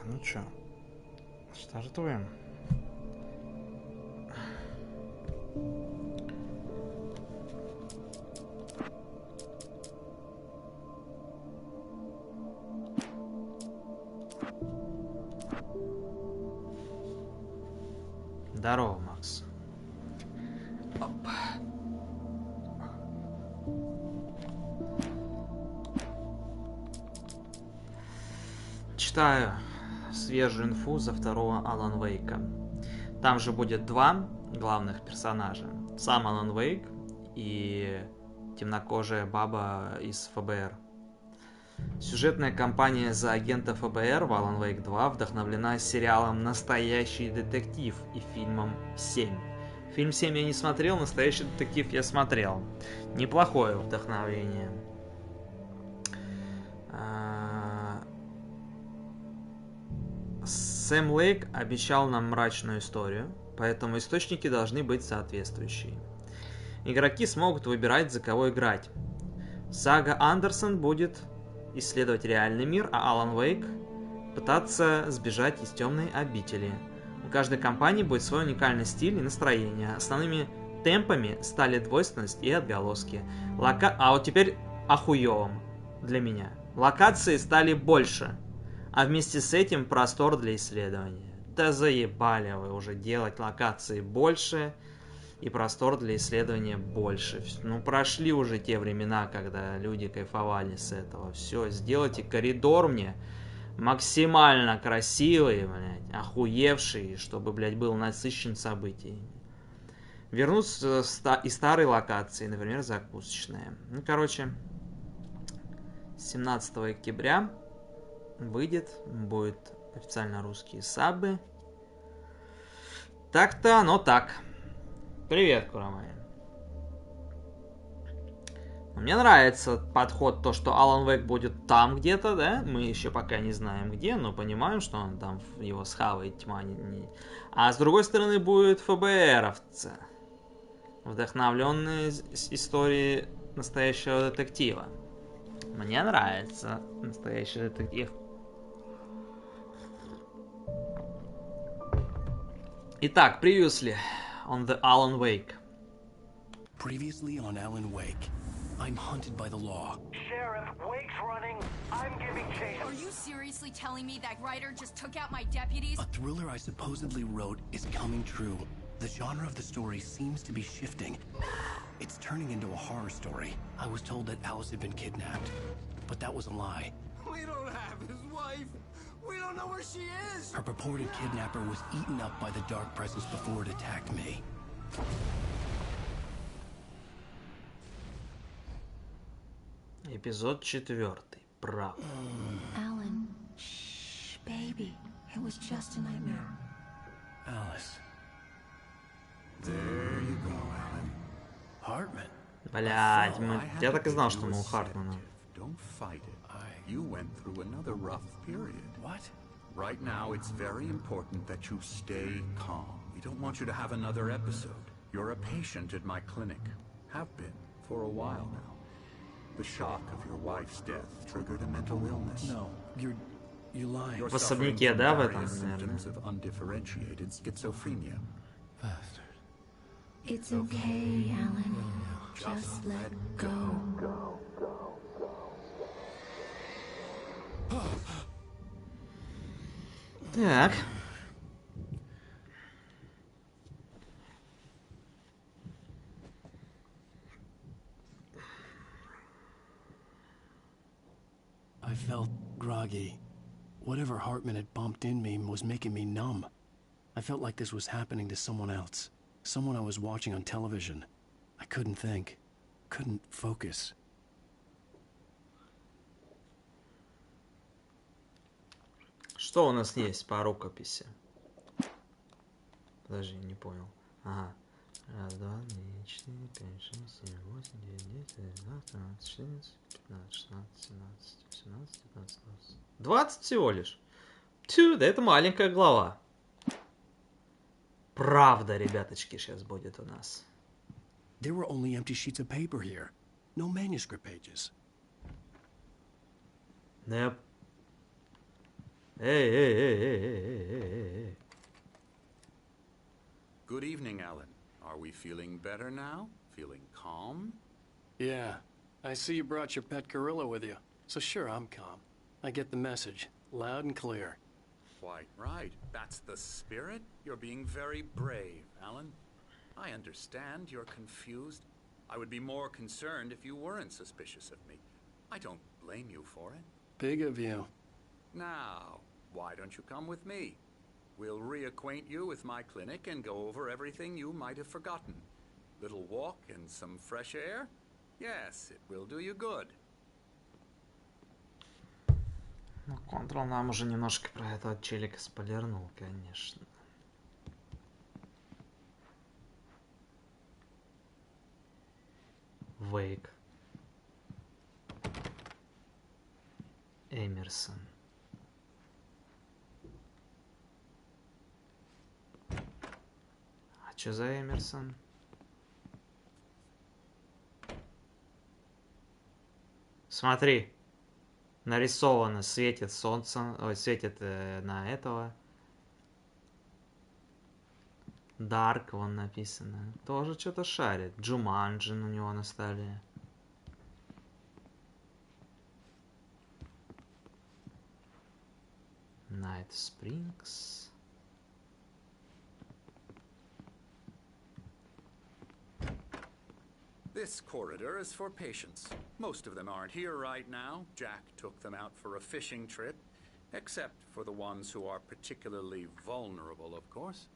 Ну чё, стартуем. Здорово, Макс. Оп. Читаю свежую инфу за второго Алан Вейка. Там же будет два главных персонажа. Сам Алан Вейк и темнокожая баба из ФБР. Сюжетная кампания за агента ФБР в Alan Wake 2 вдохновлена сериалом «Настоящий детектив» и фильмом «7». Фильм «7» я не смотрел, «Настоящий детектив» я смотрел. Неплохое вдохновение. Сэм Лейк обещал нам мрачную историю, поэтому источники должны быть соответствующие. Игроки смогут выбирать, за кого играть. Сага Андерсон будет исследовать реальный мир, а Алан Вейк пытаться сбежать из темной обители. У каждой компании будет свой уникальный стиль и настроение. Основными темпами стали двойственность и отголоски. А вот теперь охуевым для меня. Локации стали больше, а вместе с этим простор для исследования. Да заебали вы уже делать локации больше и простор для исследования больше. Ну, прошли уже те времена, когда люди кайфовали с этого. Все, сделайте коридор мне максимально красивый, блядь, охуевший, чтобы, блядь, был насыщен событиями. Вернуться из старой локации, например, закусочная. Ну, короче, 17 октября будет официально русские сабы. Так-то оно так. Привет, Курамай. Мне нравится подход, то, что Алан Вейк будет там где-то, да? Мы еще пока не знаем где, но понимаем, что он там, его схавает тьма. А с другой стороны будет ФБРовцы, вдохновленные историей настоящего детектива. Мне нравится настоящий детектив. Итак, previously on the Alan Wake. Previously on Alan Wake, I'm hunted by the law. Sheriff, Wake's running. I'm giving chase. Are you seriously telling me that writer just took out my deputies? A thriller I supposedly wrote is coming true. The genre of the story seems to be shifting. It's turning into a horror story. I was told that Alice had been kidnapped, but that was a lie. We don't have his wife. We don't know where she is. Her purported kidnapper was eaten up by the dark presence before it attacked me. Эпизод 4. Правда. Alan, shh, baby. It was just a nightmare. Alice. There you go, Alan. Hartman. Блядь, я так и знал, что мы у Хартмана. Don't fight it. You went through another rough period. What? Right now, it's very important that you stay calm. We don't want you to have another episode. You're a patient at my clinic. Have been for a while now. The shock of your wife's death triggered a mental illness. No, you're lying. You're В suffering особняке, from да, в этом, various наверное? symptoms of undifferentiated schizophrenia. Bastard. It's okay, Alan. Just let go. Так. I felt groggy. Whatever Hartman had bumped in me was making me numb. I felt like this was happening to someone else. Someone I was watching on television. I couldn't think. Couldn't focus. Что у нас есть по рукописи? Подожди, не понял. Ага. Раз, два, три, четыре, пять, шесть, семь, восемь, девять, десять, 11, 12, 14, 15, 16, 17, 18, 19, 20. 20 всего лишь. Тю, да это маленькая глава. Правда, ребяточки, сейчас будет у нас. There were only empty sheets of paper here. No manuscript pages. Да я Эй, эй, эй, эй, эй, эй, эй, эй. Good evening, Alan. Are we feeling better now? Feeling calm? Yeah, I see you brought your pet gorilla with you. So sure, I'm calm. I get the message, loud and clear. Quite right. That's the spirit. You're being very brave, Alan. I understand you're confused. I would be more concerned if you weren't suspicious of me. I don't blame you for it. Big of you. Now, why don't you come with me? We'll reacquaint you with my clinic and go over everything you might have forgotten. Little walk and some fresh air? Yes, it will do you good. Ну, Контрол нам уже немножко про этого челика спойлернул, конечно. Вейк. Эмерсон. А чё за Эмерсон? Смотри. Нарисовано, светит солнце, ой, светит на этого. Дарк, вон написано. Тоже что-то шарит. Джуманджин у него на столе. Night Springs. This corridor is for patients. Most of them aren't here right now. Jack took them out for a fishing trip, except for the ones who are particularly vulnerable, of course.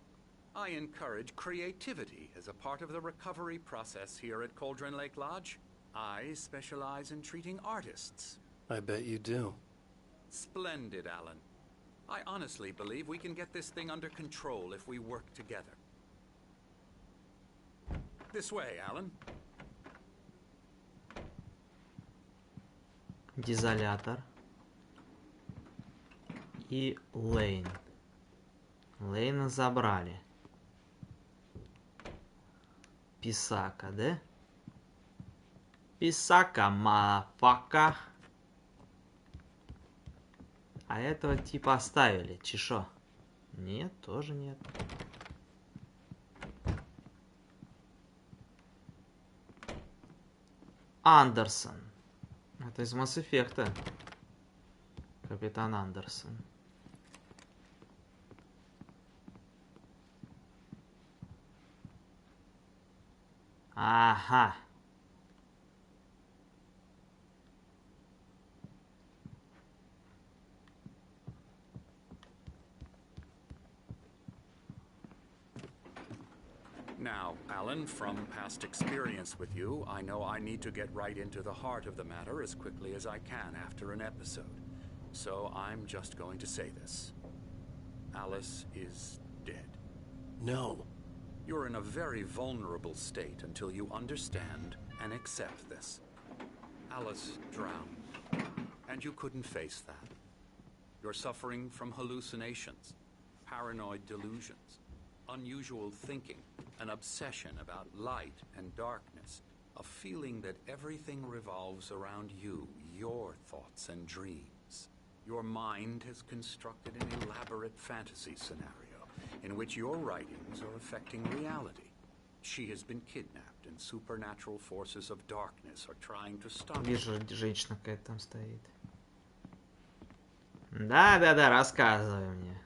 I encourage creativity as a part of the recovery process here at Cauldron Lake Lodge. I specialize in treating artists. I bet you do. Splendid, Alan. I honestly believe we can get this thing under control if we work together. This way, Alan. Дизолятор. И Лейн. Лейна забрали. Писака, да? Писака, мафака. А этого типа оставили. Чешо? Нет, тоже нет. Андерсон. Это из Mass Effect. Капитан Андерсон. Ага. Now, Alan, from past experience with you, I know I need to get right into the heart of the matter as quickly as I can after an episode. So I'm just going to say this. Alice is dead. No. You're in a very vulnerable state until you understand and accept this. Alice drowned, and you couldn't face that. You're suffering from hallucinations, paranoid delusions, unusual thinking, an obsession about light and darkness, a feeling that everything revolves around you, your thoughts and dreams. Your mind has constructed an elaborate fantasy scenario in which your writings are affecting reality. She has been kidnapped, and supernatural forces of darkness are trying to stop her. Вижу, женщина какая-то там стоит. Да, рассказывай мне.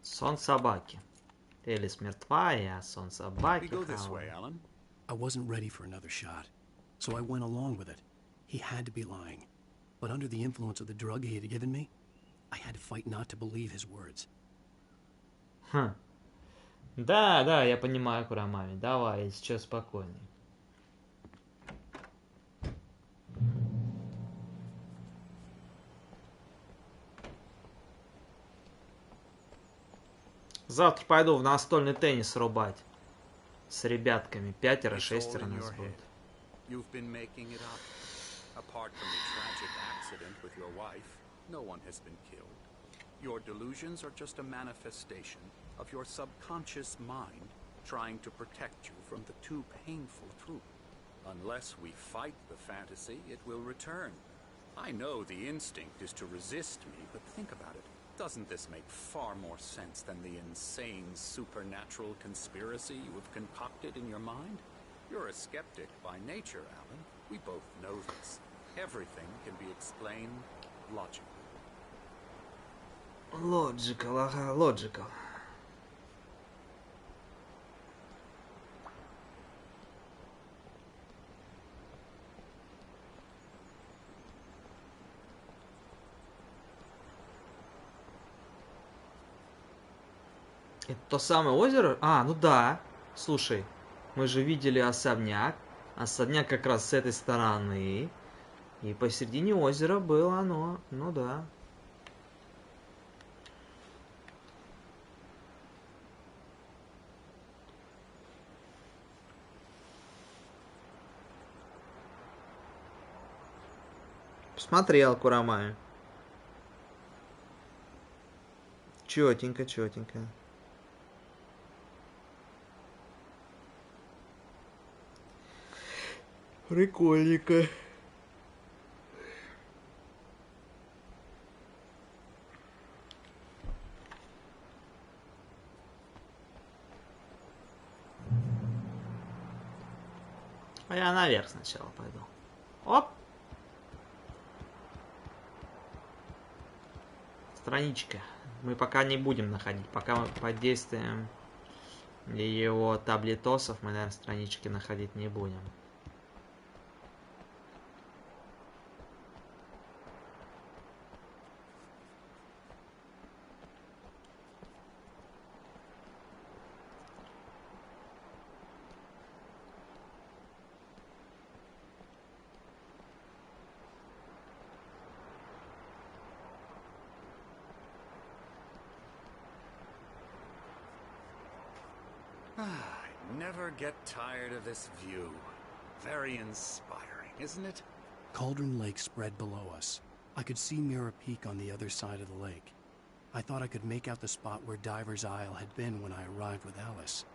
Сон собаки. Элис мертва, я сон собаки. We go this way, Alan. I wasn't ready for another shot, so I went along with it. He had to be lying. But under the influence of the drug he had given me, I had to fight not to believe his words. Хм. Да, я понимаю, Курамами. Давай, сейчас спокойней. Завтра пойду в настольный теннис рубать. С ребятками. 5-6 нас будет. You've been making it up. Apart from the tragic accident with your wife, no one has been killed. Your delusions are just a manifestation of your subconscious mind trying to protect you from the too painful truth. Unless we fight the fantasy, it will return. I know the instinct is to resist me, but think about it. Doesn't this make far more sense than the insane supernatural conspiracy you have concocted in your mind? You're a skeptic by nature, Alan. We both know this. Everything can be explained logically. Logical, ага, logical. Это то самое озеро? А, ну да. Слушай, мы же видели особняк. Особняк как раз с этой стороны. И посередине озера было оно. Ну да. Посмотрел, Курамаю. Чётенько, чётенько. Прикольненько. А я наверх сначала пойду. Оп! Страничка. Мы пока не будем находить. Пока мы под действием его таблетосов, мы, наверное, странички находить не будем. I never get tired of this view. Very inspiring, isn't it? Cauldron Lake spread below us. I could see Mirror Peak on the other side of the lake. I thought I could make out the spot where Diver's Isle had been when I arrived with Alice.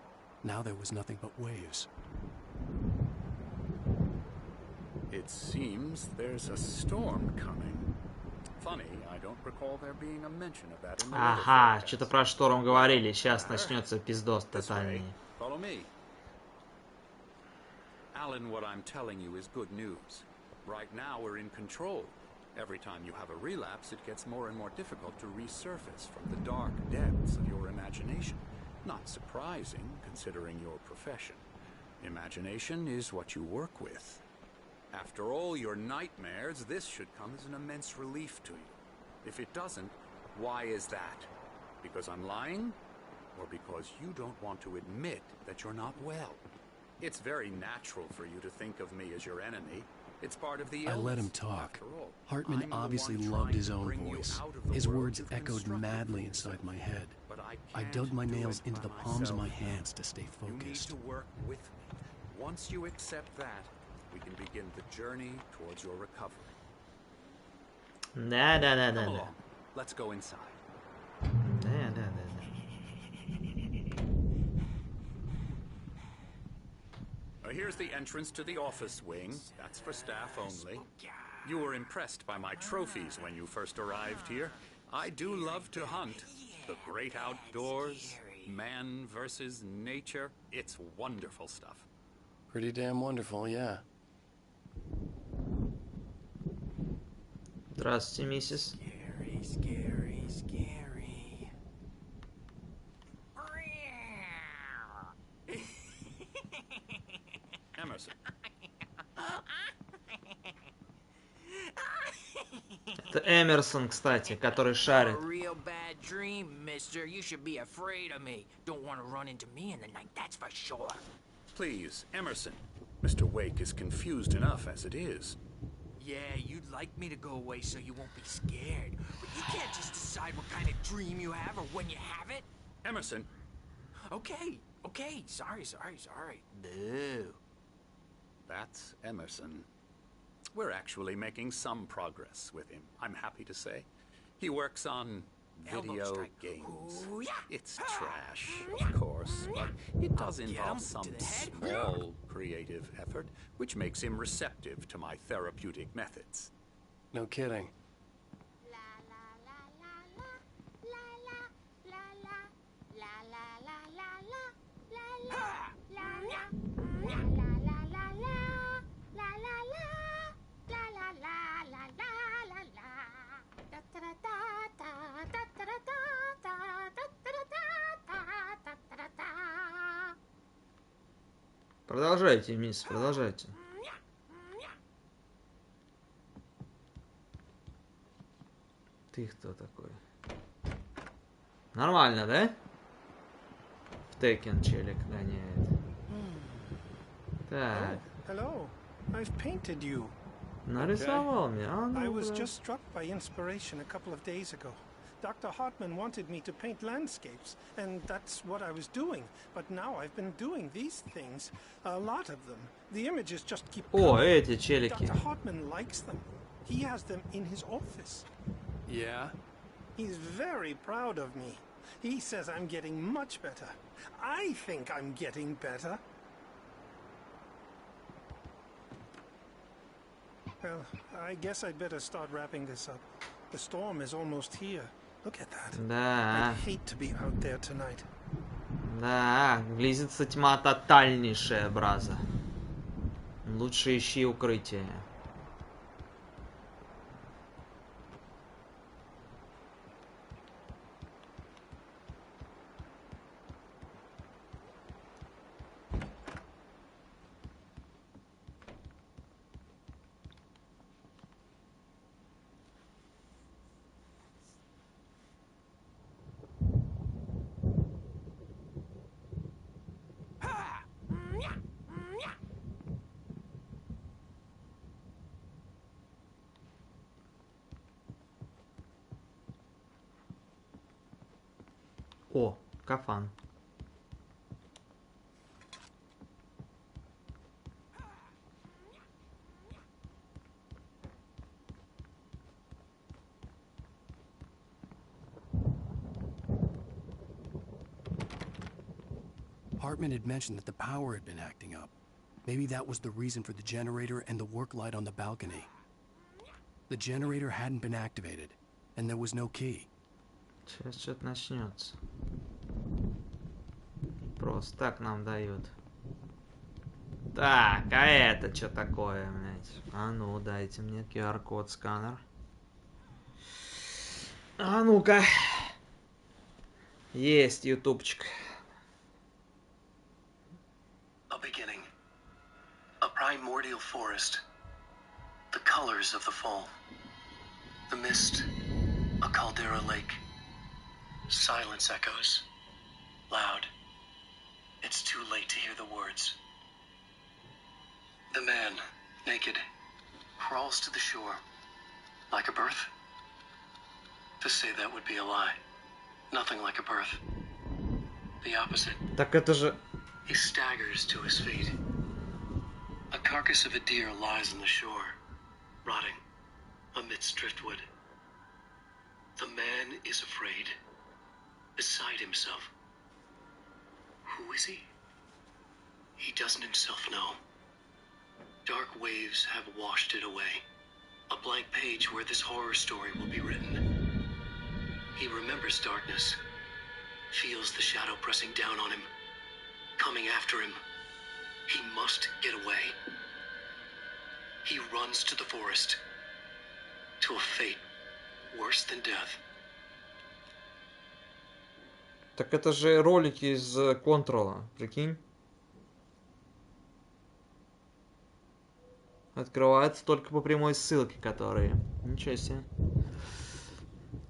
Now there was nothing but waves. It seems there's a storm coming. Funny, I don't recall there being a mention of that in the weather Ага, forecast. что-то про шторм говорили. Сейчас начнется пиздос This way. тотальный. Follow me. Alan, what I'm telling you is good news. Right now we're in control. Every time you have a relapse, it gets more and more difficult to resurface from the dark depths of your imagination. Not surprising, considering your profession. Imagination is what you work with. After all your nightmares, this should come as an immense relief to you. If it doesn't, why is that? Because I'm lying? Or because you don't want to admit that you're not well? It's very natural for you to think of me as your enemy. It's part of the illness. I let him talk. After all, Hartman I'm the obviously one loved trying his to own bring you voice. out of the His world words you've echoed constructed madly for inside yourself. my head. But I can't dug my do nails it into by the palms of my myself. hands to stay You need focused. to work with me. Once you accept that, we can begin the journey towards your recovery. Да, да, да, да, Come да. along. Let's go inside. Да, да, да, да. Here's the entrance to the office wing. That's for staff only. You were impressed by my trophies when you first arrived here. I do love to hunt. The great outdoors, man versus nature. It's wonderful stuff. Pretty damn wonderful, yeah. Здравствуйте, миссис. Scary, scary, scary. Emerson. Это Эмерсон, кстати, который шарит. A real bad dream, mister. You should be afraid of me. Don't want to run into me in the night, that's for sure. Please, Emerson. Mr. Wake is confused enough as it is. Yeah, you'd like me to go away so you won't be scared. But you can't just decide what kind of dream you have or when you have it. Emerson. Okay, okay. Sorry. Boo. That's Emerson. We're actually making some progress with him, I'm happy to say. He works on Elbow video strike. games. Ooh, yeah. It's trash, of course, but it does Get involve him some to the head. small creative effort, which makes him receptive to my therapeutic methods. No kidding. Продолжайте, мисс, продолжайте. Ты кто такой? Нормально, да? В Текен челик гоняет. Так. Hello. I've painted you. Нарисовал меня. А, I ну, was да. just struck by inspiration a couple of days ago. Dr. Hartman wanted me to paint landscapes, and that's what I was doing. But now I've been doing these things, a lot of them. The images just keep О, coming. эти челики. Dr. Hartman likes them. He has them in his office. Yeah? He's very proud of me. He says I'm getting much better. I think I'm getting better. Well, I guess I'd better start wrapping this up. The storm is almost here. Look at that. Да, I'd hate to be out there tonight. да, близится тьма тотальнейшая, браза. Лучше ищи укрытие. О, кафан. Hartman had mentioned that the power had been acting up. Maybe that was the reason for the generator and the work light on the balcony. The generator hadn't been activated, and there was no key. Сейчас что-то начнется. Просто так нам дают. Так, а это что такое, блядь? А ну, дайте мне QR-код, сканер. А ну-ка. Есть, ютубчик. A beginning. A primordial forest. The colors of the fall. The mist. A caldera lake. Silence echoes. Loud. It's too late to hear the words. The man, naked, crawls to the shore. Like a birth? To say that would be a lie. Nothing like a birth. The opposite. Так это же... He staggers to his feet. A carcass of a deer lies on the shore, rotting amidst driftwood. The man is afraid, beside himself. Who is he? He doesn't himself know. Dark waves have washed it away. A blank page where this horror story will be written. He remembers darkness, feels the shadow pressing down on him, coming after him. He must get away. He runs to the forest, to a fate worse than death. Так это же ролики из Контрола, прикинь. Открывается только по прямой ссылке, которые... Ничего себе.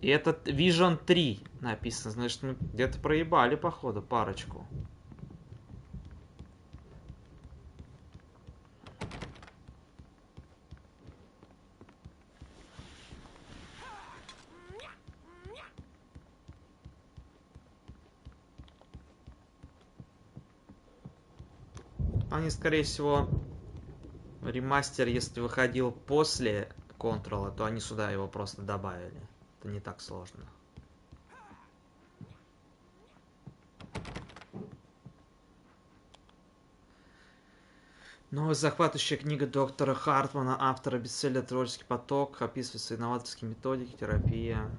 И это Vision 3 написано. Значит, мы где-то проебали, походу, парочку. Они, скорее всего, ремастер, если выходил после Контрола, то они сюда его просто добавили. Это не так сложно. Новая захватывающая книга доктора Хартмана, автора бестселлера «Творческий поток», описывается инноваторские методики, терапия.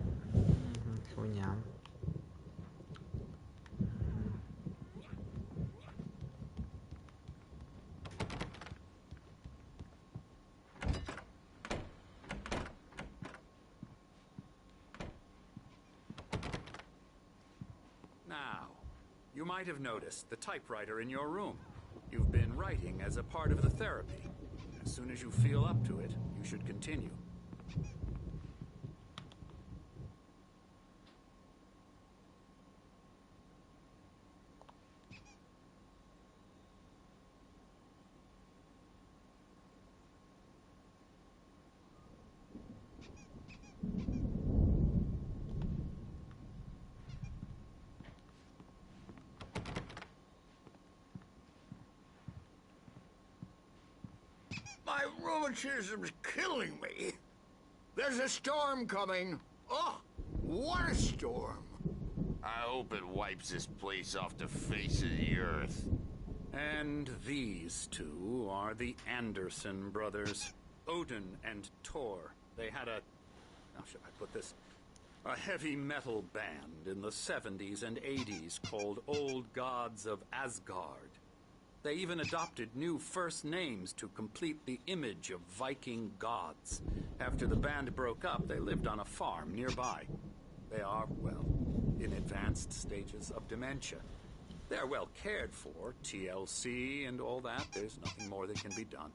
Хуйня. Now, you might have noticed the typewriter in your room. You've been writing as a part of the therapy. As soon as you feel up to it, you should continue. My rheumatism's killing me. There's a storm coming. Oh, what a storm. I hope it wipes this place off the face of the earth. And these two are the Anderson brothers, Odin and Thor. They had a, how should I put this? A heavy metal band in the 70s and 80s called Old Gods of Asgard. They even adopted new first names to complete the image of Viking gods. After the band broke up, they lived on a farm nearby. They are, well, in advanced stages of dementia. They're well cared for, TLC and all that. There's nothing more that can be done.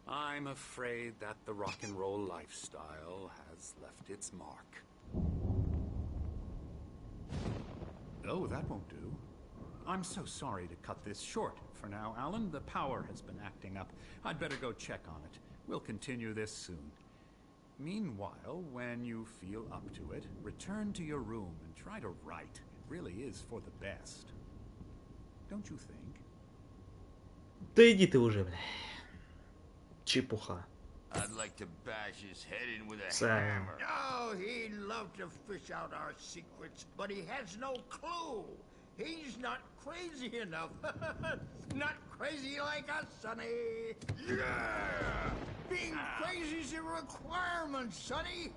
I'm afraid that the rock and roll lifestyle has left its mark. Oh, that won't do. I'm so sorry to cut this short for now, Alan. The power has been acting up. I'd better go check on it. We'll continue this soon. Meanwhile, when you feel up to it, return to your room and try to write. It really is for the best. Don't you think? Да иди ты уже, бля. Чепуха. I'd like to bash his head in with a Sam. hammer. Oh, he'd love to fish out our secrets, but he has no clue. He's not crazy enough. Not crazy like us, Sonny. Yeah! Being crazy's a requirement, Sonny.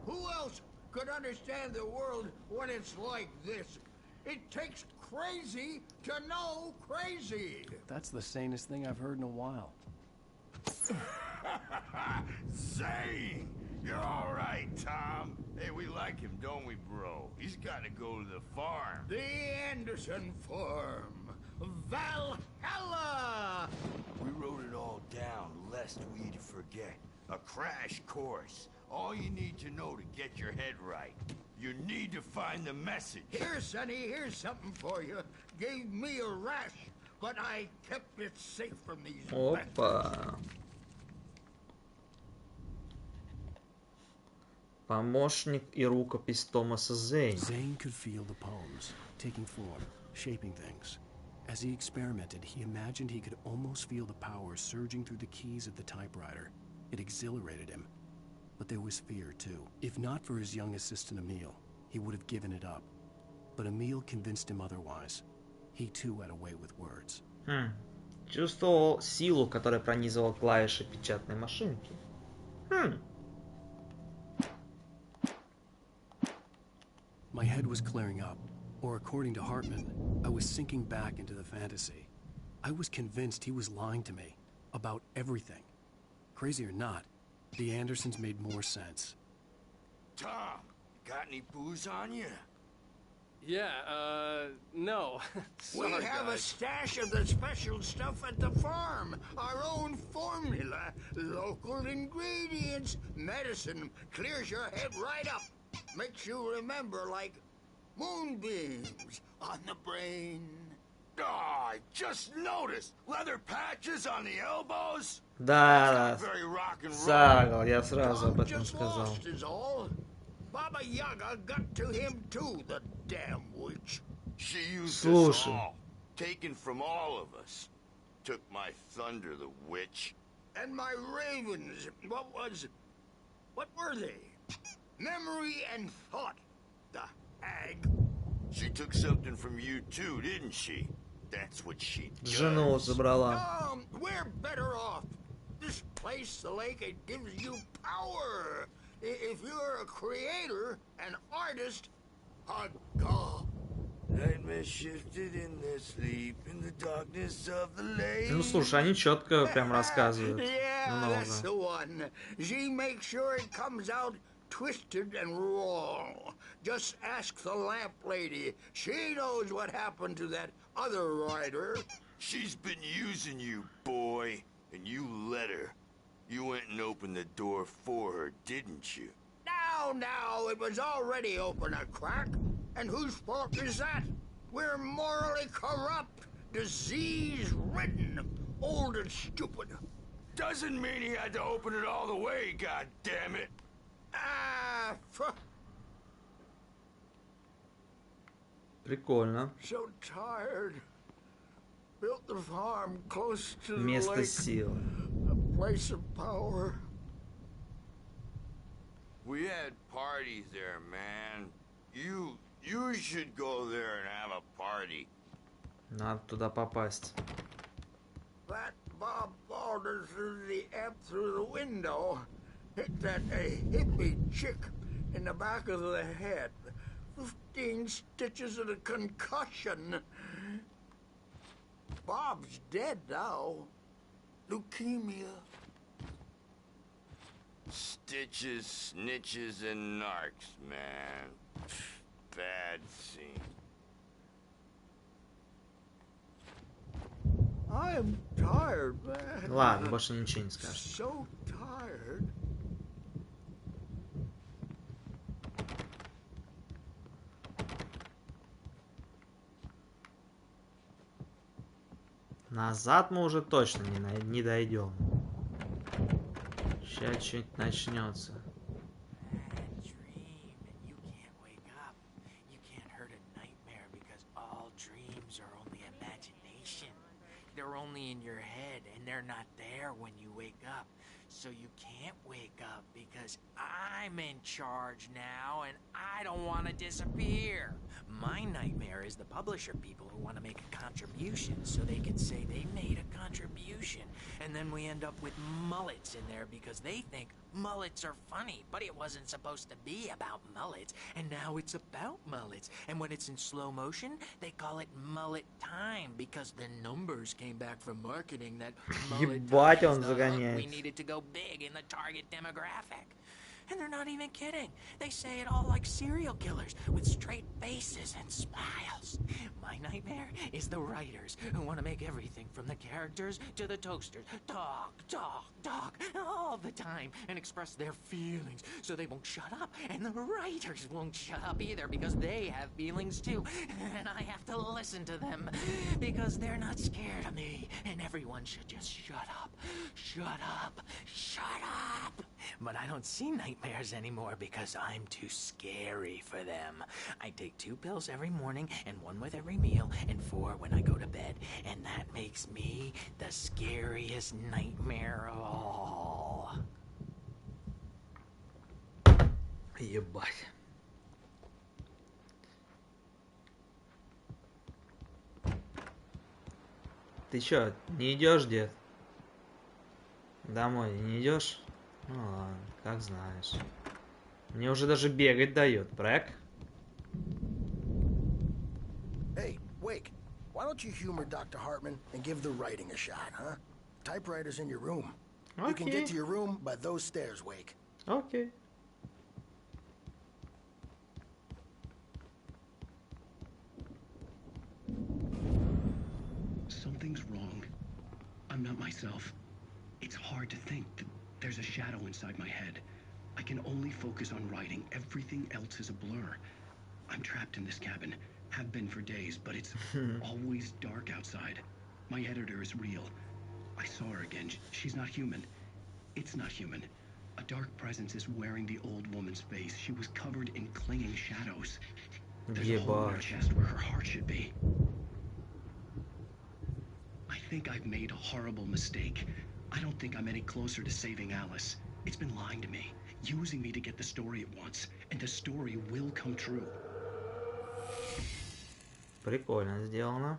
Who else could understand the world when it's like this? It takes crazy to know crazy. That's the sanest thing I've heard in a while. Zane! You're all right, Tom. Hey, we like him, don't we, bro? He's got to go to the farm. The Anderson farm. Valhalla! We wrote it all down, lest we forget. A crash course. All you need to know to get your head right. You need to find the message. Here, Sonny, here's something for you. Gave me a rash, but I kept it safe from these Опа. Помощник и рукопись Томаса Зейн. Zane could feel the poems, taking form, shaping things. As he experimented, he imagined he could almost feel the power surging through the keys of the typewriter. It exhilarated him. But there was fear, too. If not for his young assistant Emil, he would have given it up. But Emil convinced him otherwise. He, too, had a way with words. Чувствовал силу, которая пронизывала клавиши печатной машинки. My head was clearing up, or according to Hartman, I was sinking back into the fantasy. I was convinced he was lying to me about everything. Crazy or not, the Andersons made more sense. Tom, got any booze on you? Yeah, no. We Sorry, have a guys. stash of the special stuff at the farm. Our own formula. Local ingredients. Medicine clears your head right up. Makes you remember like moonbeams on the brain. Oh, I just noticed. Leather patches on the elbows? Да, That's not very rock and roll. Сагал, я сразу об Tom этом just сказал. lost is all. Baba Yaga got to him too, the damn witch. She used Слушай. us all. Taken from all of us. Took my thunder, the witch. And my ravens, what were they? Memory and thought, the hag. She took something from you too, didn't she? That's what she does. Жену забрала. We're better off. This place, the lake, it gives you power. If you're a creator, an artist, a god. Nightmare shifted in their sleep in the darkness of the lake. Ну слушай, они четко прям рассказывают. Yeah, that's the one. She makes sure it comes out twisted and wrong. Just ask the lamp lady. She knows what happened to that other writer. She's been using you, boy, and you let her. You went and opened the door for her, didn't you? Now, it was already open a crack. And whose fault is that? We're morally corrupt, disease-ridden, old and stupid. Doesn't mean he had to open it all the way, goddammit. Прикольно. So tired. Built the farm close to the Место lake. силы. A place of power. We had parties there, man. You should go there and have a party. Надо туда попасть. That Bob Balder threw the amp through the window. Hit that hippie chick in the back of the head. 15 stitches and a concussion. Bob's dead now. Leukemia. Stitches, snitches, and narcs, man. Bad scene. I am tired, man. Ладно, больше ничего не скажешь. So tired. Назад мы уже точно не дойдем. Сейчас что-нибудь начнется. They're only in your head, and they're not there when you wake up. So you can't wake up because I'm in charge now, and I don't want to disappear. My nightmare is the publisher people who want to make a contribution so they can say they made a contribution. And then we end up with mullets in there because they think mullets are funny, but it wasn't supposed to be about mullets, and now it's about mullets. And when it's in slow motion, they call it mullet time because the numbers came back from marketing that mullet time is the hook we needed to go big in the target demographic. And they're not even kidding. They say it all like serial killers with straight faces and smiles. My nightmare is the writers who want to make everything from the characters to the toasters talk all the time and express their feelings so they won't shut up. And the writers won't shut up either because they have feelings too. And I have to listen to them because they're not scared of me. And everyone should just shut up. Shut up. Shut up. But I don't see nightmares anymore because I'm too scary for them. I take 2 pills every morning and 1 with every meal and 4 when I go to bed. And that makes me the scariest nightmare of all. Ебать. Ты чё, не идешь, дед? Домой не идешь? Ну ладно, как знаешь. Мне уже даже бегать дает, брак? Hey, Wake, why don't you humor Dr. Hartman and give the writing a shot, huh? Typewriter's in your room. You can get to your room by those stairs, Wake. Okay. Something's wrong. I'm not myself. It's hard to think that there's a shadow inside my head. I can only focus on writing. Everything else is a blur. I'm trapped in this cabin. Have been for days, but it's always dark outside. My editor is real. I saw her again. She's not human. It's not human. A dark presence is wearing the old woman's face. She was covered in clinging shadows. There's a hole in her chest where her heart should be. I think I've made a horrible mistake. I don't think I'm any closer to saving Alice. It's been lying to me, using me to get the story it wants, and the story will come true. Прикольно сделано.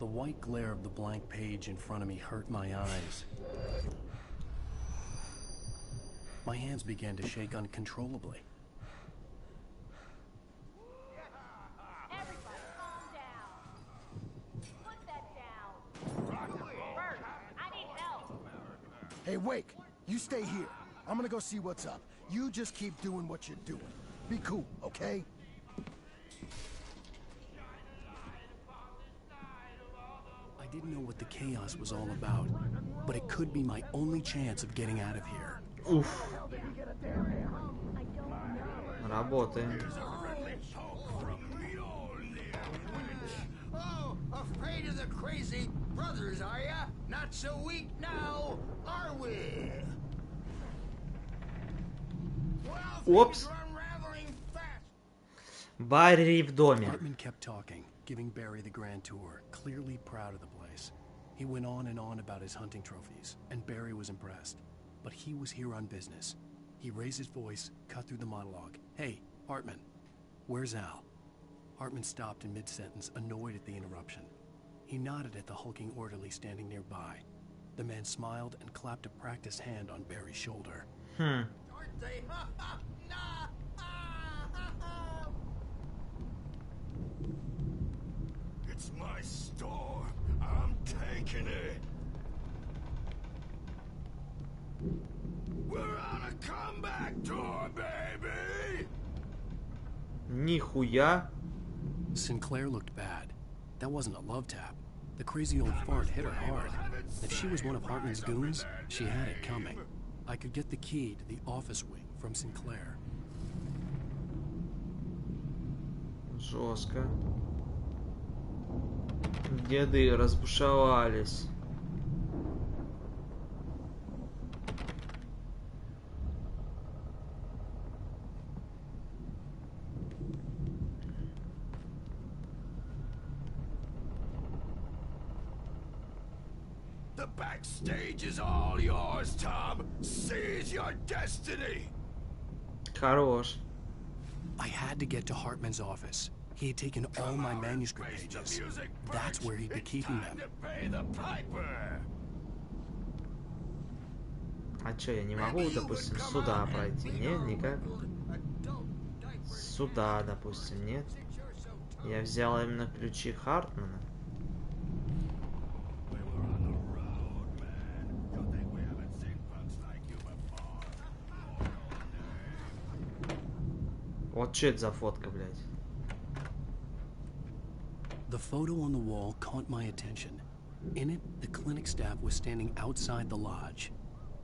The white glare of the blank page in front of me hurt my eyes. My hands began to shake uncontrollably. Everybody calm down. Put that down. Bert, I need help. Hey, Wake, you stay here. I'm gonna go see what's up. You just keep doing what you're doing. Be cool, okay? I didn't know what the chaos was all about, but it could be my only chance of getting out of here. Уф. Работаем. Oh, afraid of the crazy brothers, are ya? Not so weak now, are we? Опс. Барри в доме. Hartman kept talking, giving Barry the grand tour, clearly proud of the place. He went on and on about his hunting trophies, and Barry was impressed. But he was here on business. He raised his voice, cut through the monologue. Hey, Hartman, where's Al? Hartman stopped in mid-sentence, annoyed at the interruption. He nodded at the hulking orderly standing nearby. The man smiled and clapped a practiced hand on Barry's shoulder. Aren't they? It's my store. I'm taking it. We're on a comeback tour, baby. Нихуя. Sinclair looked bad. That wasn't a love tap. The crazy old fart hit her hard. If she was one of Hartman's goons, she had it coming. I could get the key to the office wing from Sinclair. Жестко. Деды разбушевались. The backstage is all yours, Tom. Seize your destiny. Хорош. I had to get to Hartman's office. He had taken all my manuscript pages. That's where he'd be keeping them. Pay the piper. А чё, я не могу, допустим, сюда пройти? Нет, никак. Сюда, допустим, нет. Я взял именно ключи Хартмана. Вот что это за фотка, блядь? The photo on the wall caught my attention. In it, the clinic staff was standing outside the lodge.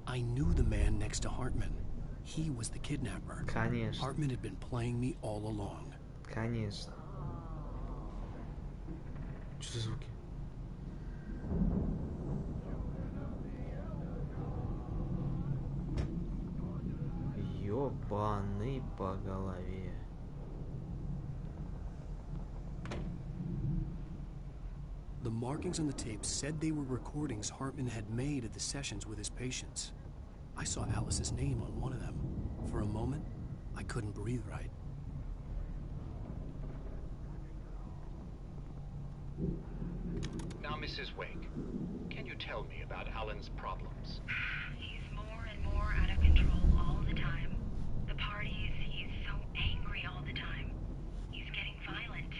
I knew the man next to Hartman. He was the kidnapper. Конечно. Hartman had been playing me all along. Конечно. Что за звуки? Ёбаный по голове. The markings on the tape said they were recordings Hartman had made at the sessions with his patients. I saw Alice's name on one of them. For a moment, I couldn't breathe right. Now, Mrs. Wake, can you tell me about Alan's problems? He's more and more out of control all the time. The parties, he's so angry all the time. He's getting violent.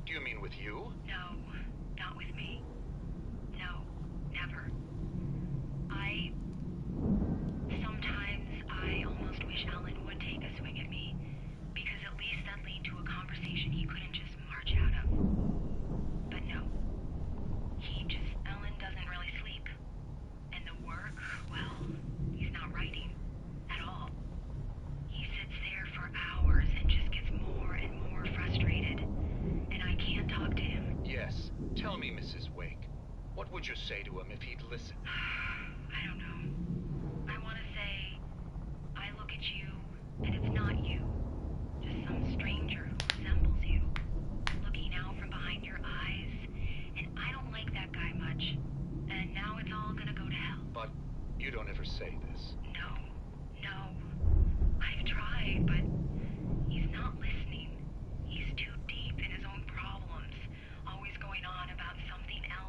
Do you mean with you? No, not with me. No, never. Sometimes I almost wish Alan would take a swing at me, because at least that'd lead to a conversation he couldn't just march out of. But no. Alan doesn't really sleep. And the work, well, he's not writing at all. He sits there for hours and just gets more and more frustrated. And I can't talk to him. Yes. Tell me, Mrs. Wake. What would you say to him if he'd listen? I don't know. I want to say, I look at you, and it's not you. Just some stranger who resembles you. Looking out from behind your eyes. And I don't like that guy much. And now it's all gonna go to hell. But you don't ever say this. No. I've tried, but he's not listening. He's too deep in his own problems. Always going on about something else.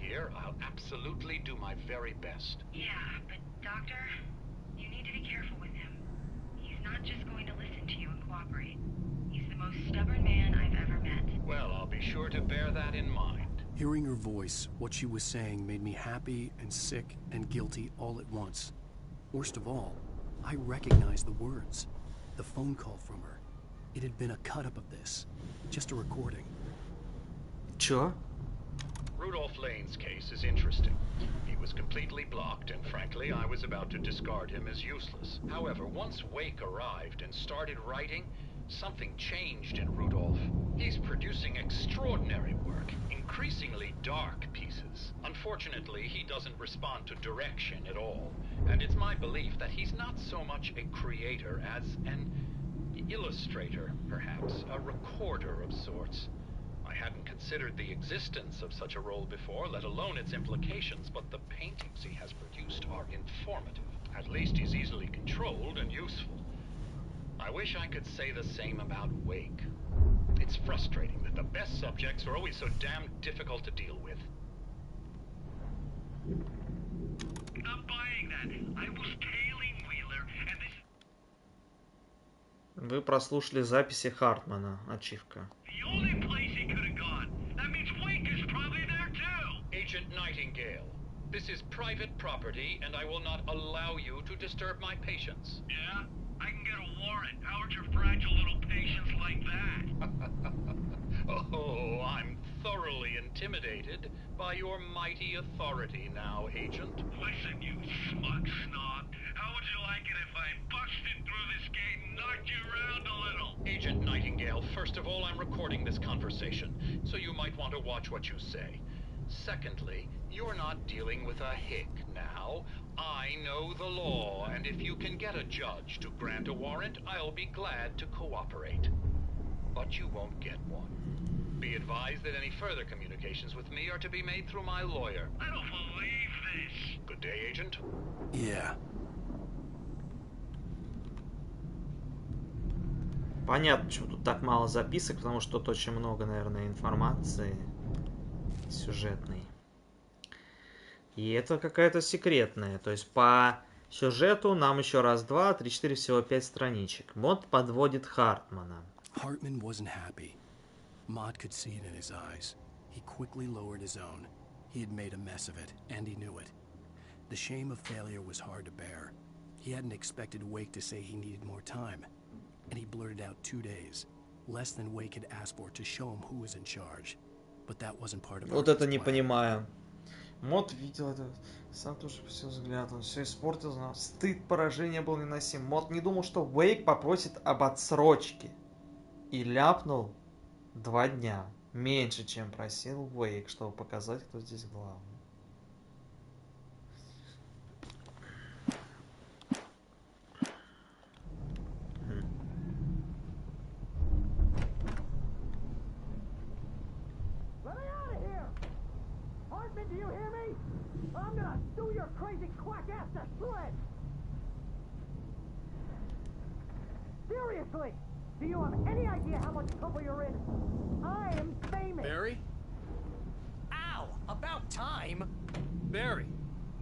here, I'll absolutely do my very best. Yeah, but Doctor, you need to be careful with him. He's not just going to listen to you and cooperate. He's the most stubborn man I've ever met. Well, I'll be sure to bear that in mind. Hearing her voice, what she was saying made me happy and sick and guilty all at once. Worst of all, I recognized the words. The phone call from her. It had been a cut-up of this. Just a recording. Чё? Rudolph Lane's case is interesting. He was completely blocked, and frankly, I was about to discard him as useless. However, once Wake arrived and started writing, something changed in Rudolph. He's producing extraordinary work, increasingly dark pieces. Unfortunately, he doesn't respond to direction at all, and it's my belief that he's not so much a creator as an illustrator, perhaps, a recorder of sorts. I hadn't considered the existence of such a role before, let alone its implications, but the paintings he has produced are informative. At least he's easily controlled and useful. I wish I could say the same about Wake. It's frustrating that the best subjects are always so damn difficult to deal with. I'm buying that. I was tailing Wheeler, and this... Вы прослушали записи Хартмана. Ачивка. The only place he could have gone. That means Wake is probably there too. Agent Nightingale, this is private property, and I will not allow you to disturb my patients. Yeah? I can get a warrant. How would your fragile little patients like that? Oh, I'm thoroughly intimidated by your mighty authority now, Agent. Listen, you smug snob. How would you like it if I busted through this gate and knocked you around a little? Agent Nightingale, first of all, I'm recording this conversation, so you might want to watch what you say. Secondly, you're not dealing with a hick now. I know the law, and if you can get a judge to grant a warrant, I'll be glad to cooperate. But you won't get one. Be advised that any further communications with me are to be made through my lawyer. I don't believe this. Good day, Agent. Yeah. Понятно, почему тут так мало записок, потому что тут очень много, наверное, информации сюжетной. И это какая-то секретная. То есть по сюжету нам еще раз, два, три, четыре, всего 5 страничек. Мод подводит Хартмана. Hartman wasn't happy. Maud could see it in his eyes. He quickly lowered his own. He had made a mess of it, and he knew it. The shame of failure was hard to bear. He hadn't expected Wake to say he needed more time. And he blurted out 2 days. Less than Wake had asked for to show him who was in charge. But that wasn't part of Вот это не понимаю. Мод видел это, сам тоже пустил взгляд, он все испортил, но стыд поражения был невыносим. Мод не думал, что Уэйк попросит об отсрочке. И ляпнул 2 дня. Меньше, чем просил Уэйк, чтобы показать, кто здесь главный. Do you hear me? I'm gonna do your crazy quack ass to shreds! Seriously! Do you have any idea how much trouble you're in? I am famous! Barry? Ow! About time! Barry!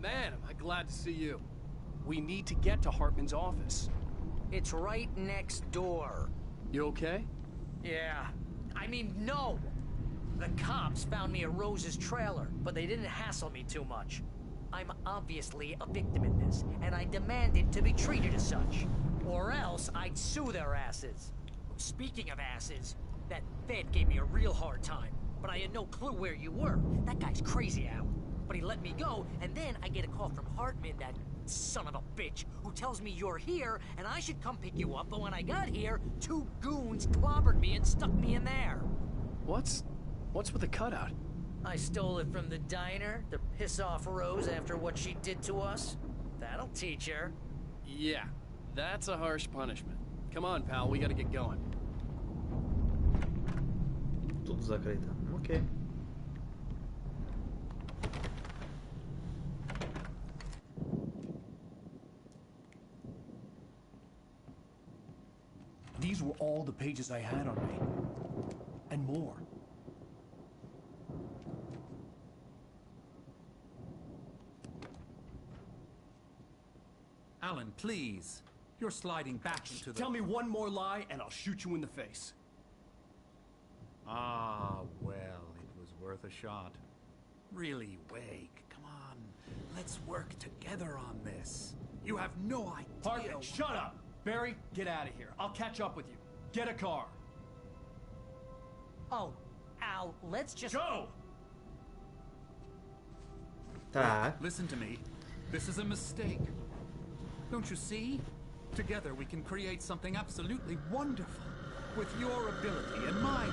Man, am I glad to see you. We need to get to Hartman's office. It's right next door. You okay? Yeah. I mean, no! The cops found me at Rose's trailer, but they didn't hassle me too much. I'm obviously a victim in this, and I demanded to be treated as such. Or else I'd sue their asses. Speaking of asses, that Fed gave me a real hard time, but I had no clue where you were. That guy's crazy, Al. But he let me go, and then I get a call from Hartman, that son of a bitch, who tells me you're here, and I should come pick you up, but when I got here, 2 goons clobbered me and stuck me in there. What's with the cutout? I stole it from the diner to piss off Rose after what she did to us. That'll teach her. Yeah, that's a harsh punishment. Come on, pal, we gotta get going. Тут закрыто. Окей. These were all the pages I had on me. And more. Alan, please. You're sliding back into the... Tell me one more lie and I'll shoot you in the face. Ah, well, it was worth a shot. Really, Wake, come on. Let's work together on this. You have no idea... Hartman, shut up! Barry, get out of here. I'll catch up with you. Get a car. Oh, Al, let's just... Go! Так. Listen to me. This is a mistake. Don't you see? Together we can create something absolutely wonderful. With your ability and mine.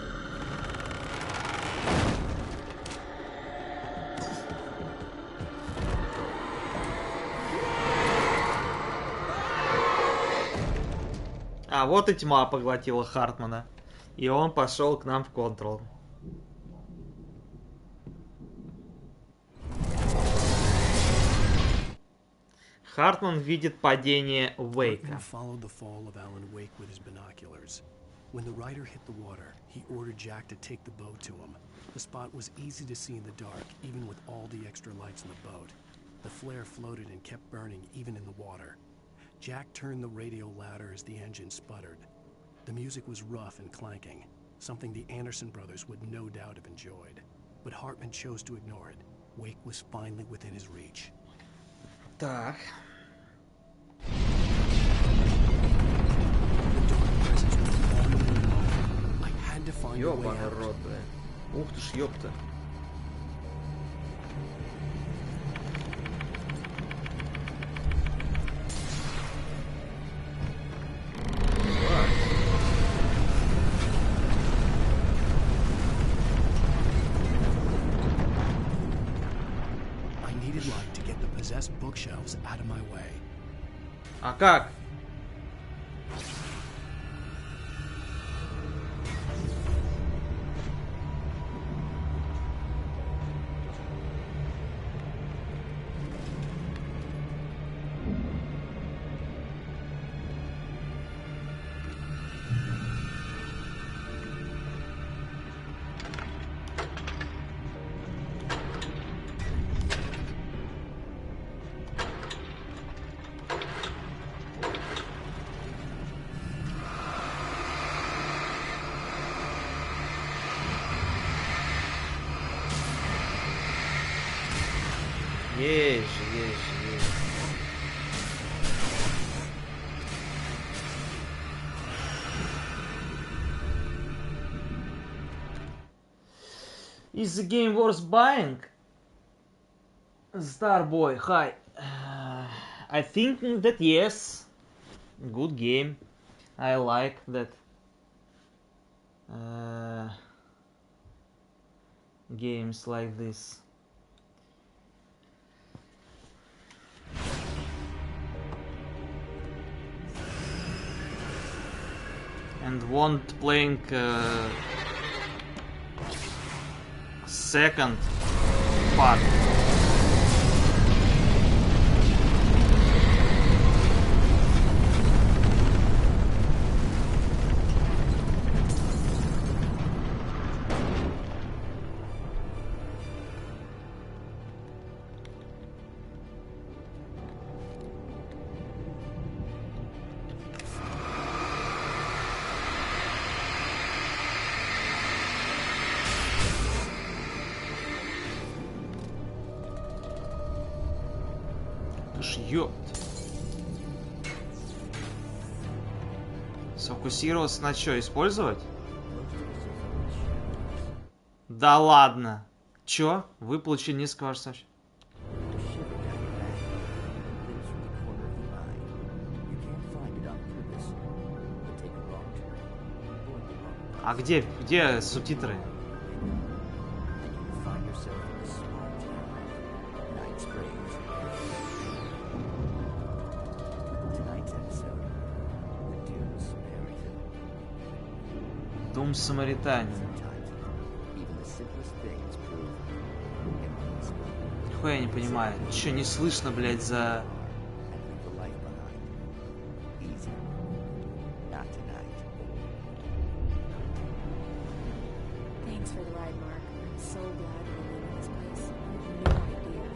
А вот и тьма поглотила Хартмана. И он пошел к нам в контрол. Хартман видит падение Уэйка. Followed the fall of Alan Wake with his binoculars. When the rider hit the water, he ordered Jack to take the boat to him. The spot was easy to see in the dark, even with all the extra lights in the boat. The flare floated and kept burning even in the water. Jack turned the radio louder as the engine sputtered. The music was rough and clanking, something the Anderson brothers would no doubt have enjoyed. But Hartman chose to ignore it. Wake was finally within his reach. Так. Ёбаный рот, бля. Ух ты ж, ёпта. I needed light to get the possessed bookshelves out of my way. А как? Есть же. Is the game worth buying? Starboy, hi. I think that yes. Good game. I like that. Games like this. And want playing second part. Ёпт. Сфокусироваться на что? Использовать? Да ладно. Чё? Вы получили несколько ваших сообщений. А где субтитры? Дом Самаританин. Нихуя я не понимаю. Чё, не слышно, блядь, за... Thanks for the ride, Mark. I'm so glad we're leaving this place. I have no idea.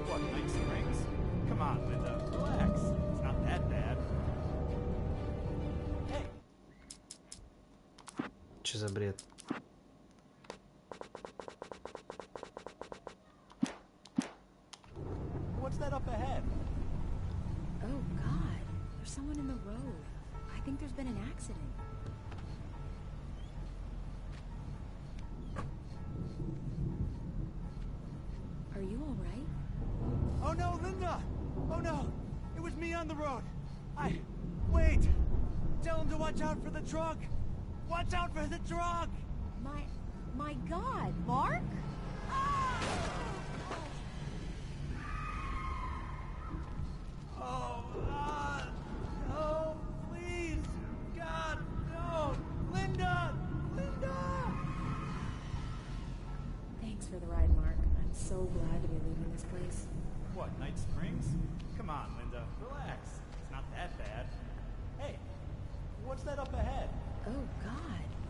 What, nice drinks? Come on, Linda, relax. Что за бред? What's that up ahead? Oh, God. There's someone in the road. I think there's been an accident. Are you all right? Oh no, Linda! Oh no! It was me on the road! Wait! Tell him to watch out for the truck! Watch out for the truck! My God, Mark? Oh, no, please! God, no! Linda! Linda! Thanks for the ride, Mark. I'm so glad to be leaving this place. What, Night Springs? Come on, Linda. Relax. It's not that bad. Hey, what's that up ahead? Oh, God.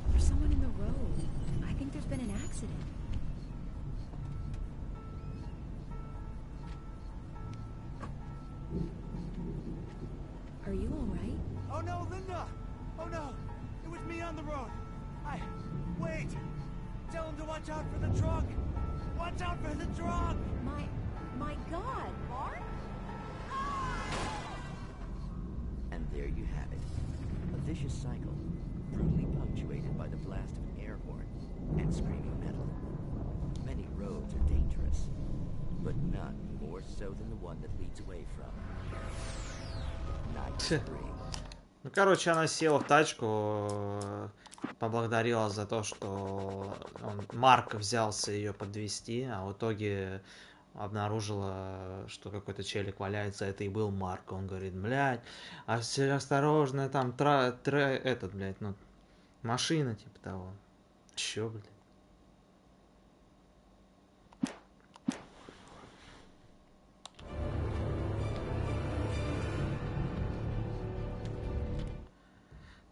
There's someone in the road. I think there's been an accident. Are you all right? Oh no, Linda! Oh no! It was me on the road! Wait! Tell him to watch out for the truck! Watch out for the truck! My God, Mark? And there you have it. A vicious cycle, brutally punctuated by the blast of an air horn and screaming metal. Many roads are dangerous, but none more so than the one that leads away from Night Springs. Ну, короче, она села в тачку, поблагодарила за то, что Марк взялся ее подвезти, а в итоге обнаружила, что какой-то челик валяется, это и был Марк. Он говорит, блядь, осторожно, там, этот, блядь, ну, машина, типа того. Чё, блядь?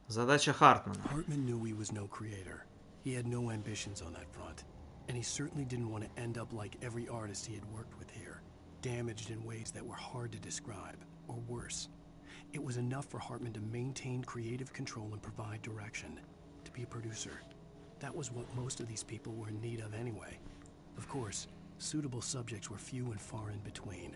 Задача Хартмана. Hartman knew he was no creator. He had no ambitions on that front. And he certainly didn't want to end up like every artist he had worked with here, damaged in ways that were hard to describe, or worse. It was enough for Hartman to maintain creative control and provide direction, to be a producer. That was what most of these people were in need of anyway. Of course, suitable subjects were few and far in between.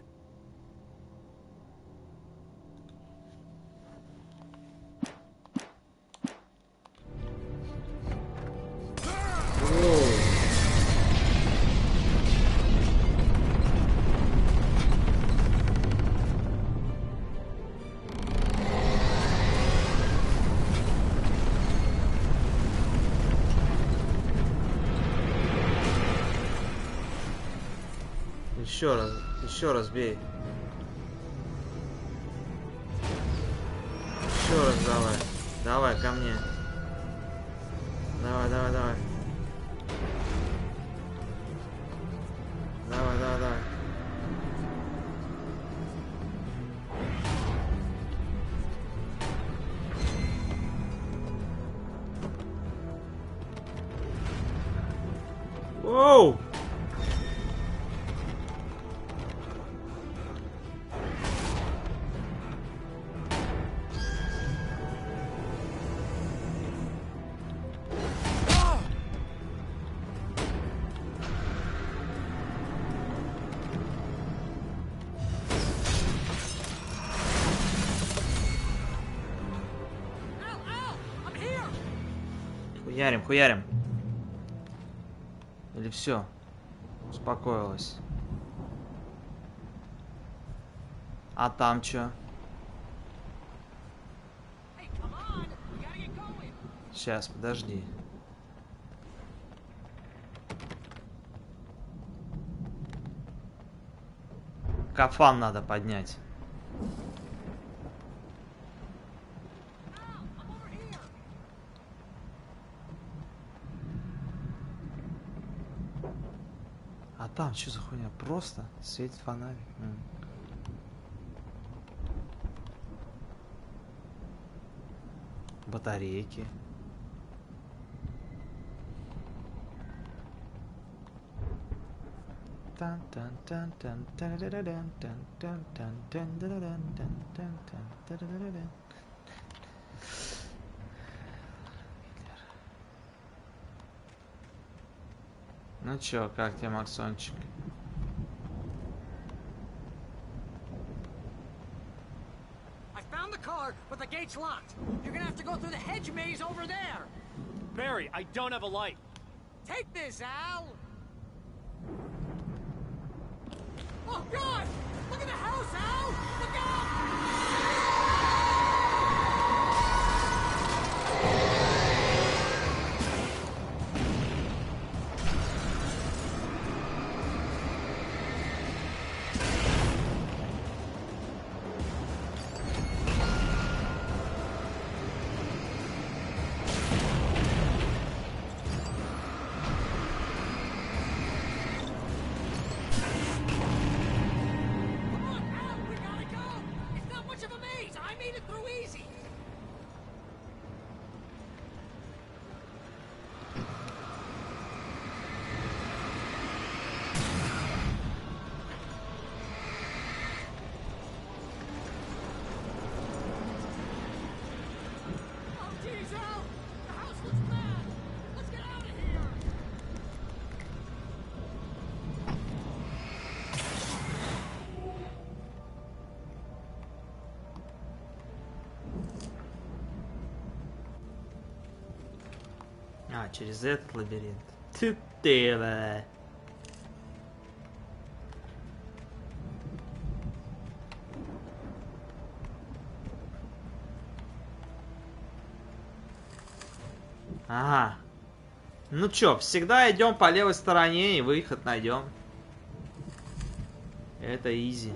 Еще раз бей. Еще раз давай. Давай ко мне. Давай. Давай. Воу! Хуярим. Или все? Успокоилась. А там чё? Сейчас, подожди. Кафан надо поднять. А там что за хуйня? Просто светит фонарик. Батарейки. Ну чё, как тебе, Максончик? I found the car, but the gate's locked. You're gonna have to go through the hedge maze over there. Barry, I don't have a light. Take this, Al. Oh God! Look at the house, Al! Look out! А, через этот лабиринт. Ты, бля. Ага. Ну чё, всегда идем по левой стороне и выход найдем. Это изи.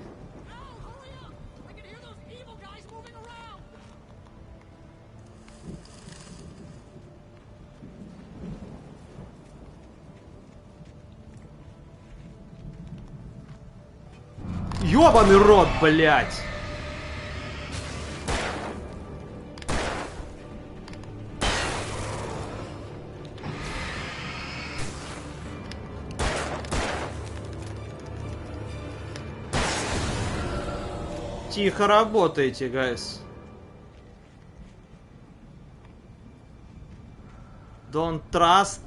Ёбаный рот, блядь! Тихо работаете, гайс. Don't trust.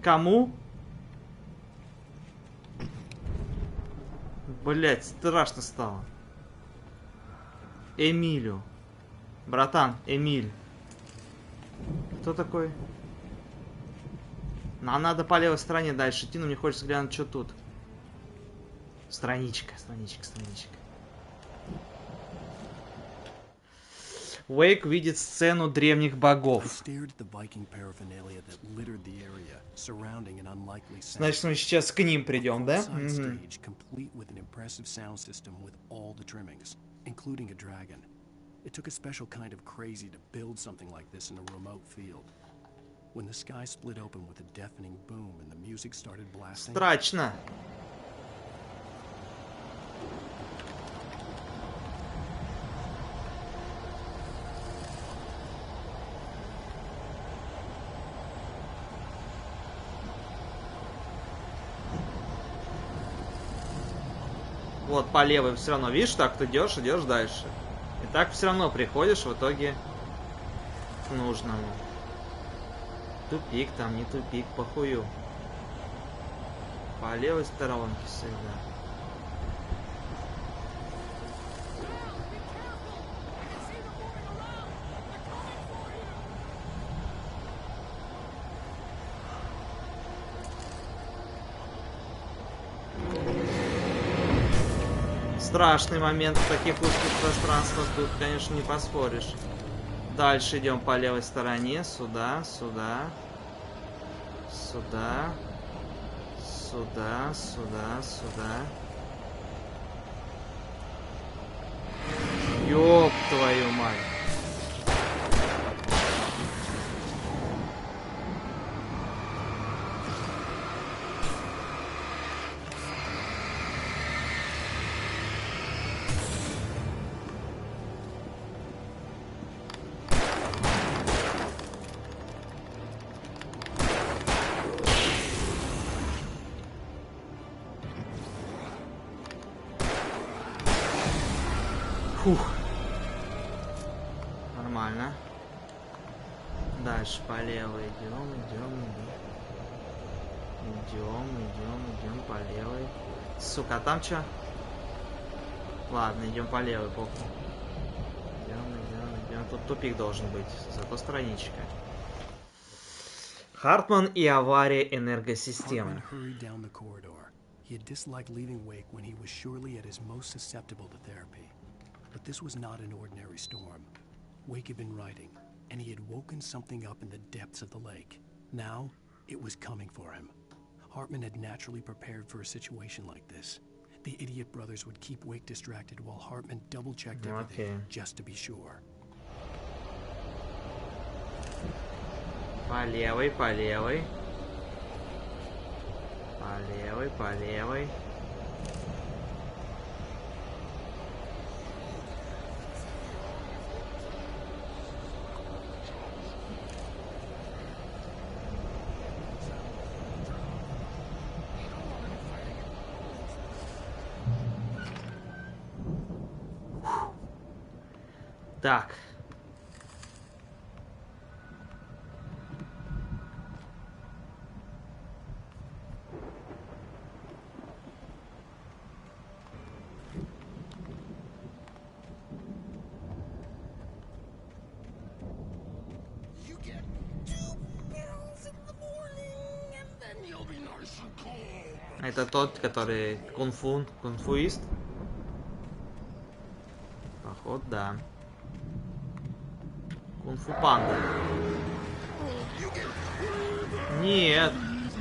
Кому? Блять, страшно стало. Эмилю. Братан, Эмиль. Кто такой? Нам надо по левой стороне дальше идти, но мне хочется глянуть, что тут. Страничка. Уэйк видит сцену древних богов. Значит, мы сейчас к ним придем, да? It took a special kind of crazy to build something like this in a remote field. When the sky split open with a deafening boom and the music started blasting. Страшно. Вот по левой все равно, видишь, так ты идешь дальше. И так все равно приходишь в итоге к нужному. Тупик там, не тупик, похую. По левой сторонке всегда. Страшный момент в таких узких пространствах, тут, конечно, не поспоришь. Дальше идем по левой стороне, сюда. Ёб твою мать. Фух. Нормально. дальше по левой идем. Идем по левой. Сука, а там что? Ладно, идем по левой, похуй. Идем. Тут тупик должен быть, зато страничка. Хартман и авария энергосистемы. He had disliked leaving Wake when he was surely at his most susceptible to therapy. But this was not an ordinary storm. Wake had been writing, and he had woken something up in the depths of the lake. Now, it was coming for him. Hartman had naturally prepared for a situation like this. The idiot brothers would keep Wake distracted while Hartman double-checked everything just to be sure. По левой. По левой. Так. Это тот, который кунфуист? Походу, да. Кунфу панда. Нет,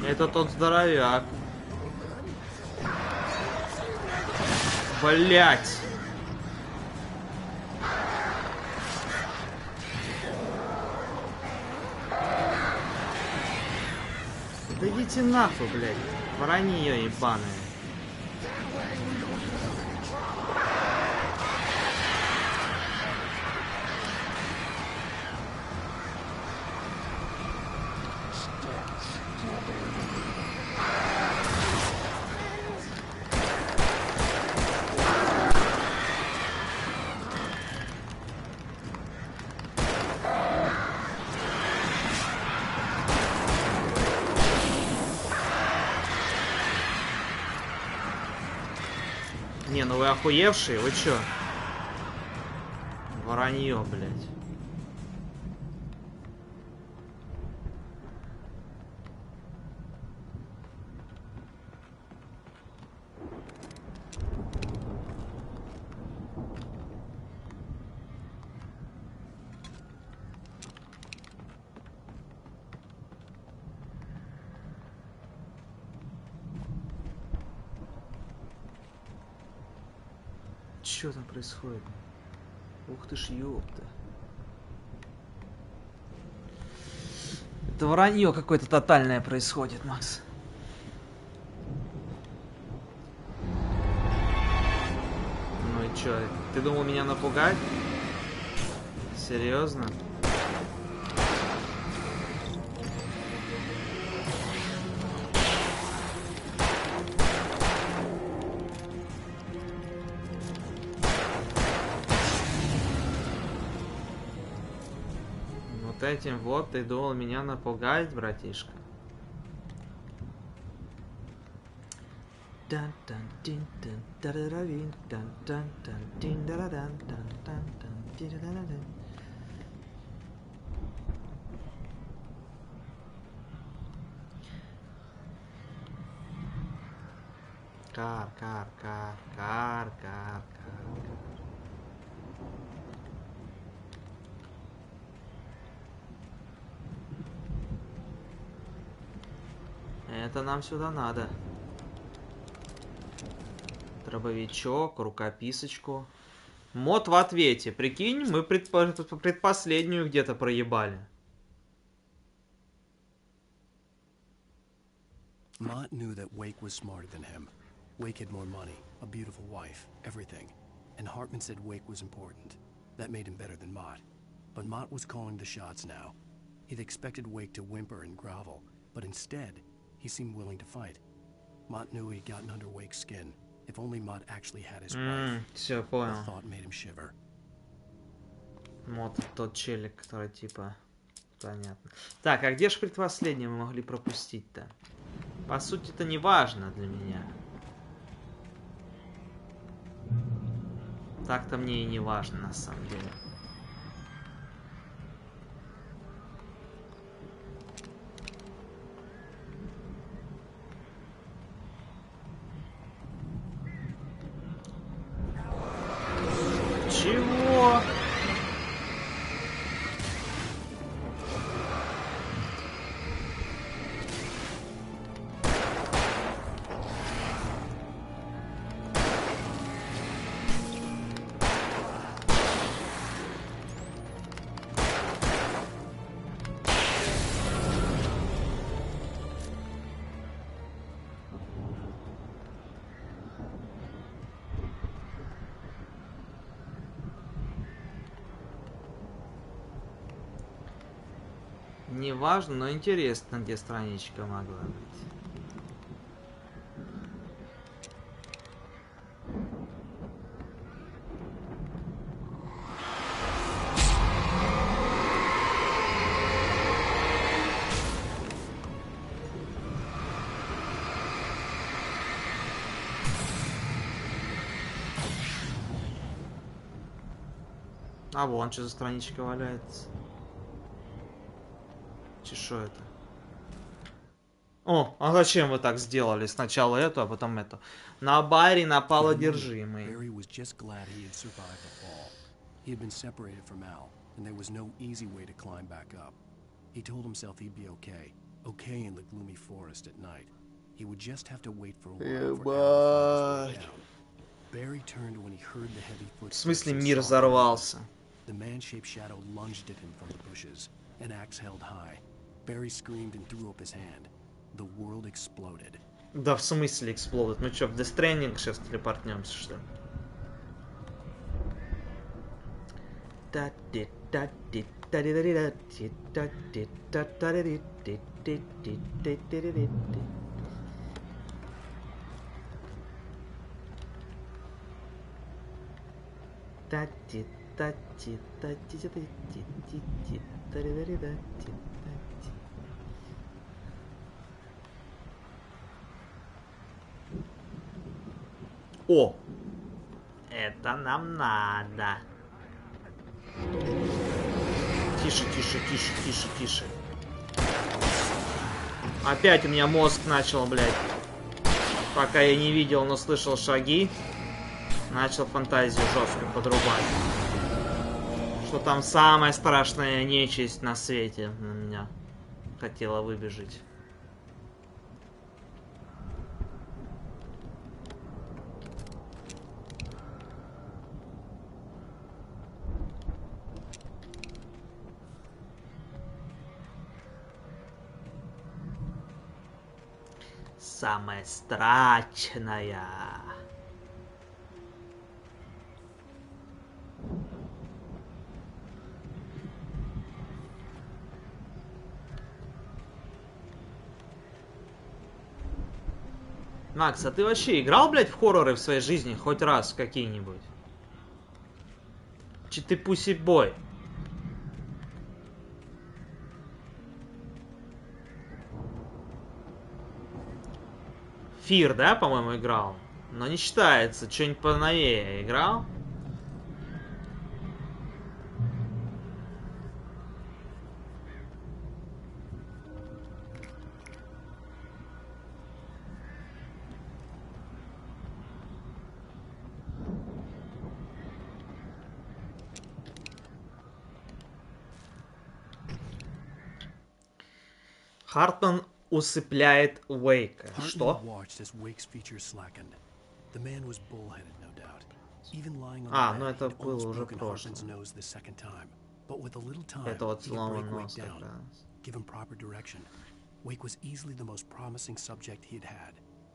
это тот здоровяк. Блять. Да идите нахуй, блядь. Воронье ебаное. Не, ну вы охуевшие, вы чё? Воронье, блядь. Что там происходит? Ух ты ж, ёпта. Это воронье какое-то тотальное происходит, Макс. Ну и чё, ты думал меня напугать? Серьезно? Этим вот ты думал меня напугать, братишка. Кар. Это нам сюда надо. Дробовичок, рукописочку. Мод в ответе. Прикинь, мы предпоследнюю где-то проебали. Mott knew that Wake was smarter than him. Wake had more money, a beautiful wife, everything. And Hartman said Wake was important. That made him better than Mott. But Mott was calling the shots now. He'd expected Wake to whimper and grovel, but instead, he seemed willing to fight. Mott knew he'd gotten under Wake's skin. If only Mott actually had his wife. Все, понял. The thought made him shiver. Вот тот челик, который типа Понятно. Так, а где же предпоследнее мы могли пропустить-то? По сути, это не важно для меня. Так-то мне и не важно, на самом деле. Чего? Не важно, но интересно, где страничка могла быть. А вон что за страничка валяется. Что это? О, а зачем вы так сделали? Сначала эту, а потом эту. На Барри напал одержимый. Barry was just glad he had survived the fall. He had been separated from Al, and there was no easy way to climb back up. He told himself he'd be okay. Okay in the gloomy forest at night. He would just have to wait for a while for Al to find his way down. Barry turned when he heard the heavy footsteps. В смысле мир взорвался? The man-shaped shadow lunged at him from the bushes, an axe held high. Barry screamed and threw up his hand. The world exploded. Да в смысле exploded? Мы что, в Death Stranding сейчас телепортнемся, что ли? О! Это нам надо. Тише, тише, тише, тише, тише. Опять у меня мозг начал, блядь. Пока я не видел, но слышал шаги. Начал фантазию жестко подрубать. Что там самая страшная нечисть на свете на меня хотела выбежать. Самая страшная. Макс, а ты вообще играл, блядь, в хорроры в своей жизни хоть раз какие-нибудь? Чи ты пуси-бой? Фир, да, по-моему, играл? Но не считается. Что-нибудь поновее играл? Хартман усыпляет Уэйка. Что? Ну это было уже прошлое. Это вот сломан нос как раз.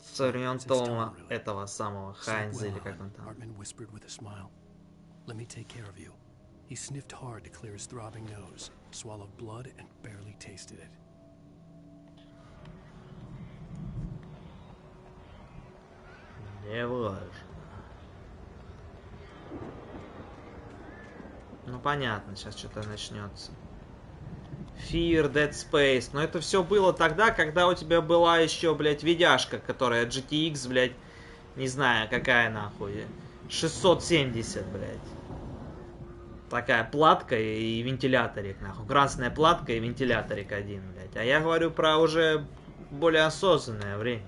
Со времен Тома этого самого Хайнза или как он там. He sniffed hard to clear his throbbing nose, swallowed blood, and barely tasted it. Не важно. Ну понятно, сейчас что-то начнется. Fear, Dead Space. Но это все было тогда, когда у тебя была еще, блядь, видяшка, которая GTX, блядь, не знаю, какая нахуй. 670, блядь. Такая платка и вентиляторик, нахуй. Красная платка и вентиляторик один, блядь. А я говорю про уже более осознанное время.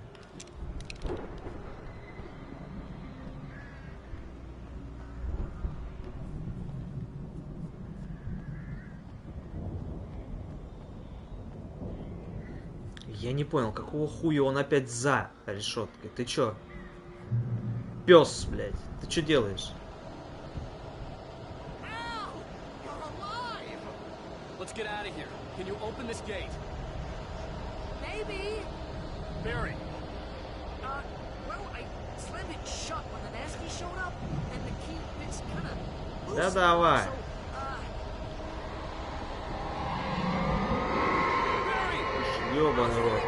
Я не понял, какого хуя он опять за решеткой? Ты чё? Пёс, блядь. Ты чё делаешь? Let's get out of here. Can you open this gate? Maybe. Barry. Well, I slammed it shut when the nasty showed up, and the key fits kind of loose. Да давай. Ёбаный рот.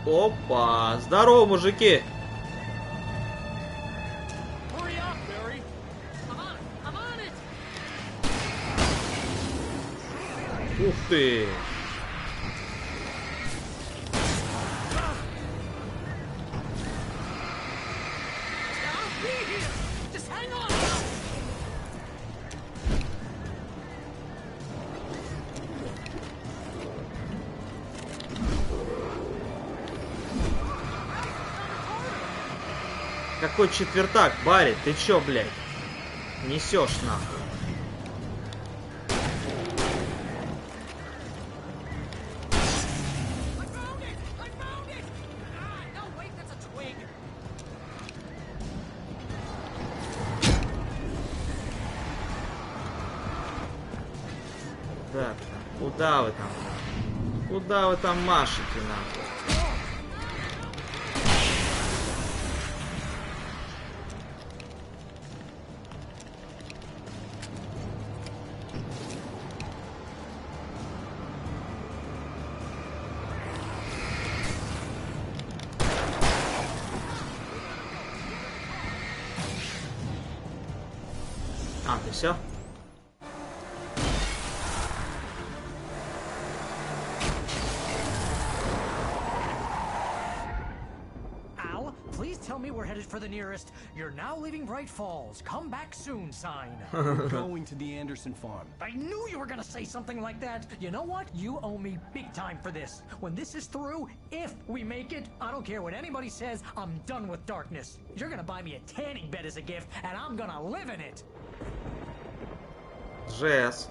Опа! Здорово, мужики! Ух ты! Какой четвертак, Барри? Ты чё, блядь? Несешь нахуй. Да, куда вы там? Куда вы там машете, нахуй? А, ты все? Al, please tell me we're headed for the nearest "You're now leaving Bright Falls. Come back soon" sign. We're going to the Anderson farm. I knew you were gonna say something like that. You know what? You owe me big time for this. When this is through, if we make it, I don't care what anybody says, I'm done with darkness. You're gonna buy me a tanning bed as a gift, and I'm gonna live in it. Жест.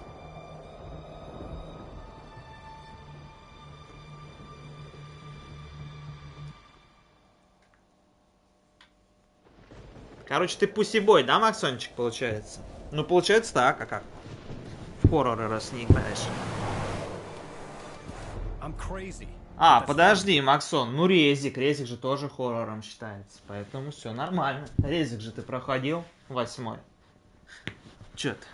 Короче, ты пусибой, да, Максончик, получается? Ну, получается так, а как? В хорроры раз не играешь. А, подожди, Максон, ну Резик же тоже хоррором считается, поэтому все нормально. Резик же ты проходил, 8-й. Чё ты?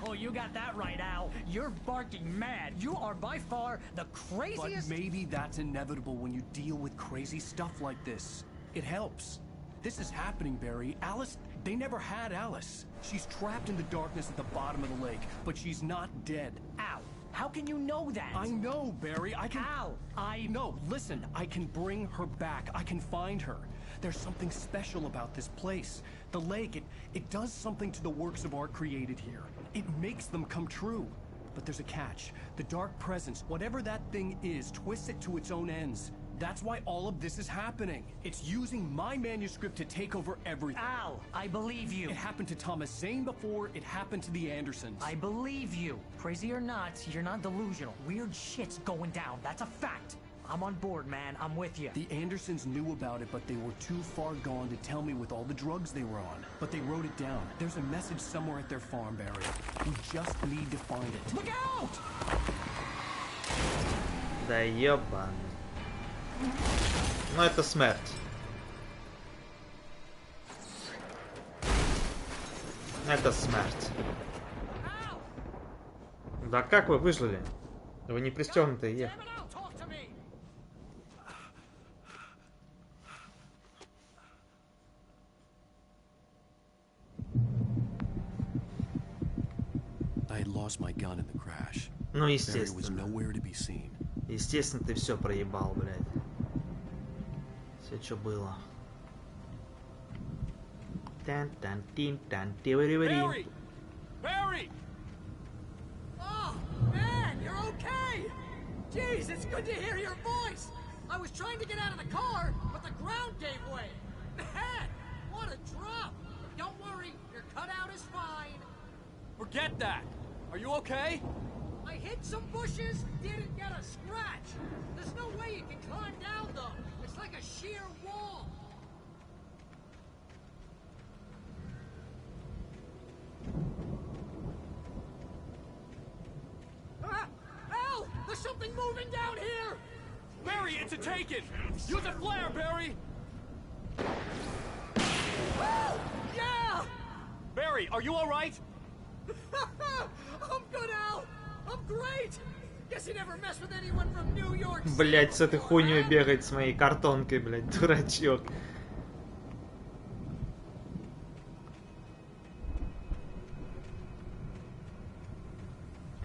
Oh, you got that right, Al. You're barking mad. You are by far the craziest... But maybe that's inevitable when you deal with crazy stuff like this. It helps. This is happening, Barry. Alice, they never had Alice. She's trapped in the darkness at the bottom of the lake, but she's not dead. Al, how can you know that? I know, Barry. I can... Al, No, listen. I can bring her back. I can find her. There's something special about this place. The lake, it does something to the works of art created here. It makes them come true. But there's a catch. The dark presence, whatever that thing is, twists it to its own ends. That's why all of this is happening. It's using my manuscript to take over everything. Al, I believe you. It happened to Thomas Zane before, it happened to the Andersons. I believe you. Crazy or not, you're not delusional. Weird shit's going down. That's a fact. I'm on board, man. I'm with you. The Andersons knew about it, but they were too far gone to tell me with all the drugs they were on. But they wrote it down. There's a message somewhere at their farm, Barry. We just need to find it. Look out! Да ебаный. Ну это смерть. Это смерть. Да как вы выжили? Вы не пристегнутые ехали. I had lost my gun in the crash. Ну, Barry was естественно. nowhere to be seen. Естественно, ты все проебал, блядь. Все, что было. Barry! Barry! Oh, man, you're okay! Jeez, it's good to hear your voice! I was trying to get out of the car, but the ground gave way. Man, what a drop! But don't worry, your cutout is fine. Forget that! Are you okay? I hit some bushes, didn't get a scratch. There's no way you can climb down, though. It's like a sheer wall. Al! There's something moving down here! Barry, it's a taken! Use a flare, Barry! Yeah! Barry, are you alright? I'm good, Al! I'm great! Guess you never mess with anyone from New York City. Блять, с этой хуйней бегать с моей картонкой, блять, дурачок.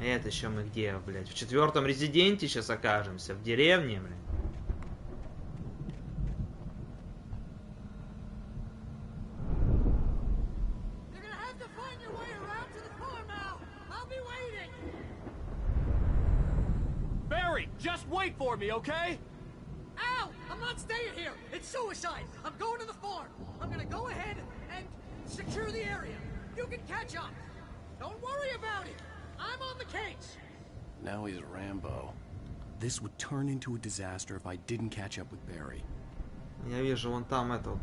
Это еще мы где, блядь? В 4-м резиденте сейчас окажемся, в деревне, блядь. Barry, just wait for me, okay? Al! I'm not staying here! It's suicide! I'm going to the farm! I'm gonna go ahead and secure the area. You can catch up. Don't worry about it. I'm on the case. Now he's Rambo. This would turn into a disaster if I didn't catch up with Barry. Я вижу вон там этот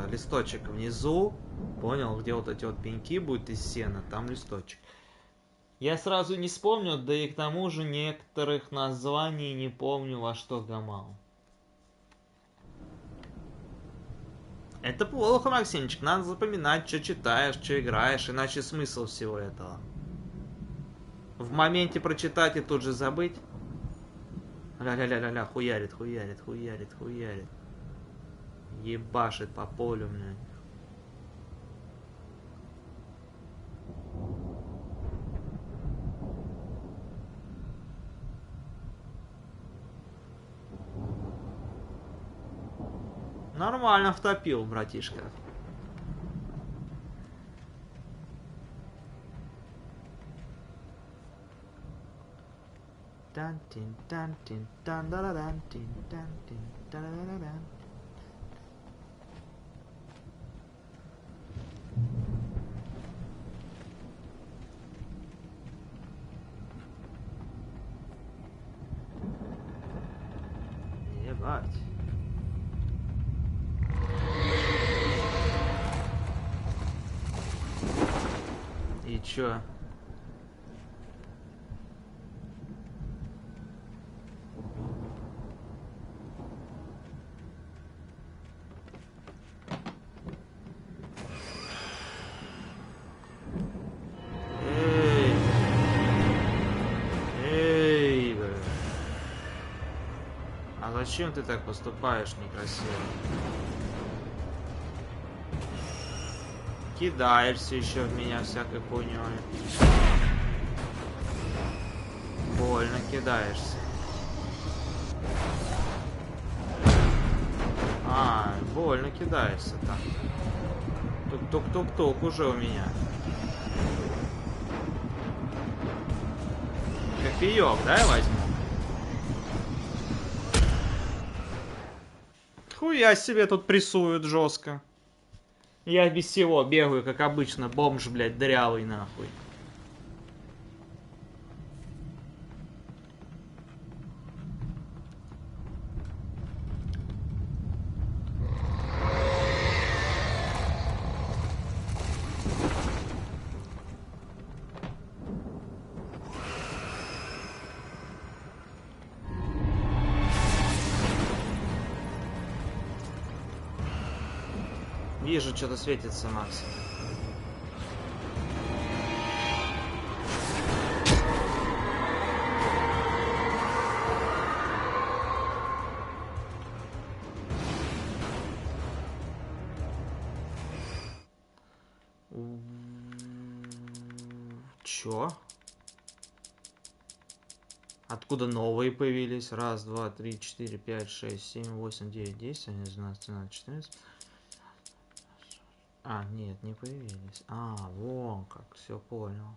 листочек внизу. Понял, где вот эти вот пеньки будут из сена, там листочек. Я сразу не вспомню, да и к тому же некоторых названий не помню, во что гамал. Это плохо, Максимчик. Надо запоминать, что читаешь, что играешь, иначе смысл всего этого. В моменте прочитать и тут же забыть. Ля-ля-ля-ля-ля, хуярит, хуярит, хуярит, хуярит. Ебашит по полю, блядь. Нормально втопил, братишка. Ебать. И чё? Эй, бля. А зачем ты так поступаешь некрасиво? Кидаешься еще в меня всякой хуйней. Больно кидаешься. А, больно кидаешься там. Тук-тук-тук-тук уже у меня. Кофеек, да, я возьму? Хуя себе тут прессуют жестко. Я без всего бегаю, как обычно, бомж, блядь, дырявый, нахуй. Вижу, что-то светится, Макс. Чё? Откуда новые появились? Раз, два, три, четыре, пять, шесть, семь, восемь, девять, 10, 11, 12, 13, 14. А, нет, не появились. А, вон как, все понял.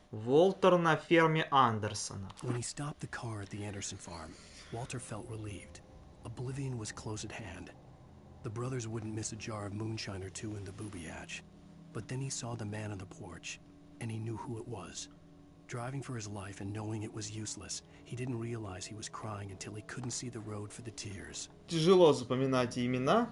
Волтер на ферме Андерсона. When he stopped the car at the Anderson farm, Walter felt relieved. Oblivion was close at hand. The brothers wouldn't miss a jar of moonshine or two in the booby hatch. But then he saw the man on the porch, and he knew who it was. Driving for his life and knowing it was useless, he didn't realize he was crying until he couldn't see the road for the tears. Тяжело запоминать имена.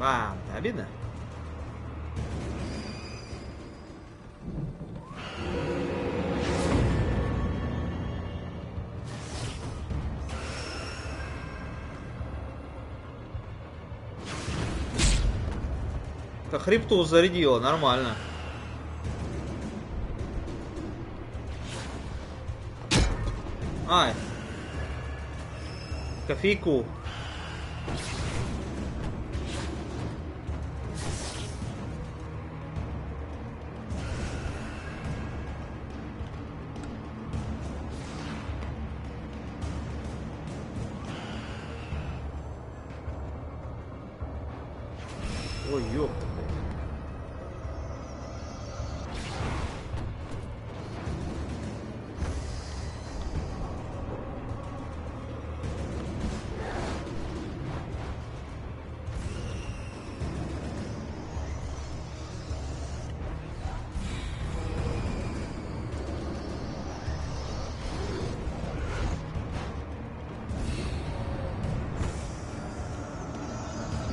А, обидно. По хребту зарядило, нормально. Ай. Кофейку. Ой, ёпта, блядь.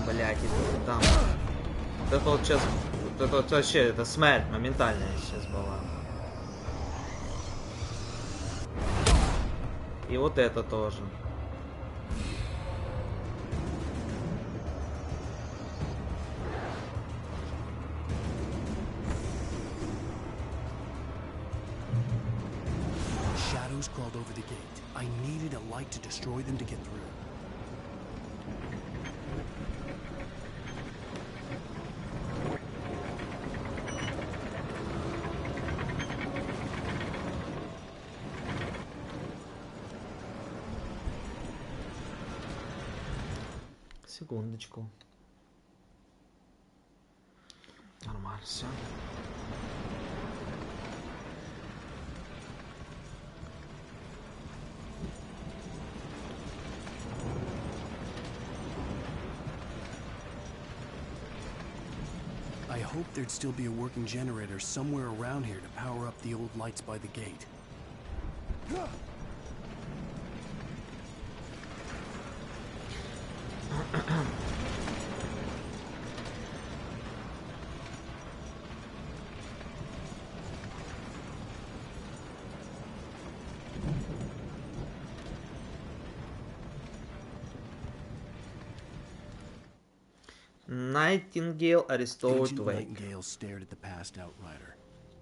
Блядь, и тут там. Вот это вот сейчас, вот это вот вообще, это смерть моментальная сейчас была. И вот это тоже. Shadows crawled over the gate. I needed a light to destroy them to get through. Секундочку. Нормально все. I hoped there'd still be a working generator somewhere around here to power up the old lights by the gate. Nightingale арестовывает Agent Wake. Nightingale stared at the passed out rider.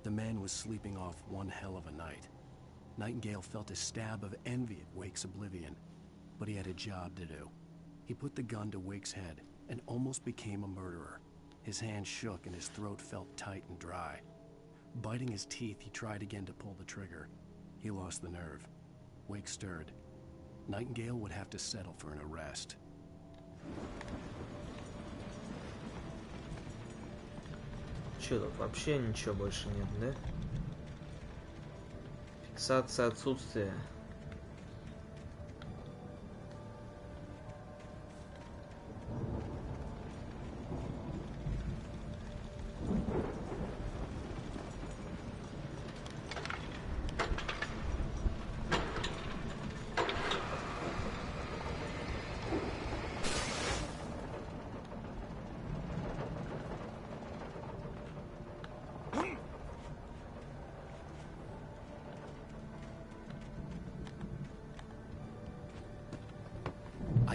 The man was sleeping off one hell of a night. Nightingale felt a stab of envy at Wake's oblivion, but he had a job to do. He put the gun to Wake's head and almost became a murderer. His hand shook and his throat felt tight and dry. Biting his teeth, he tried again to pull the trigger. He lost the nerve. Wake stirred. Nightingale would have to settle for an arrest. Чё тут вообще ничего больше нет, да? Фиксация отсутствия.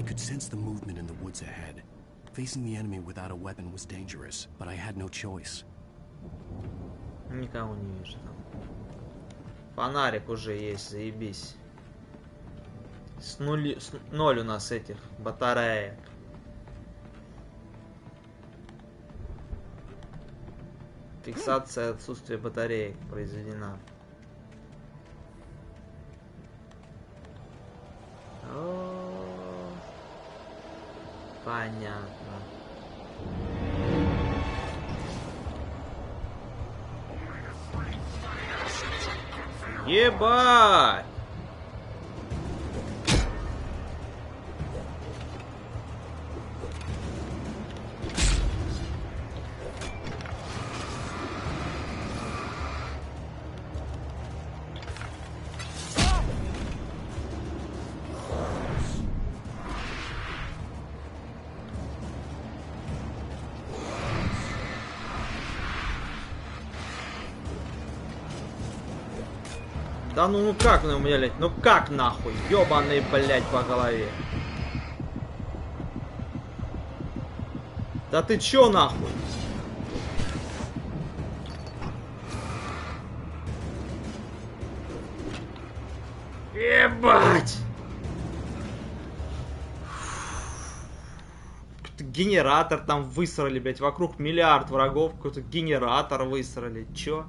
could sense the movement in the woods ahead. Facing the enemy without a weapon was dangerous, but I had no choice. Никого не вижу там. Фонарик уже есть, заебись. Ноль у нас этих батареек. Фиксация отсутствия батареек произведена. О, понятно. Ебать! Да ну как, блядь, ну как нахуй, ёбаный, блядь, по голове. Да ты чё нахуй? Ебать! Генератор там высрали, блядь, вокруг миллиард врагов, какой-то генератор высрали, чё?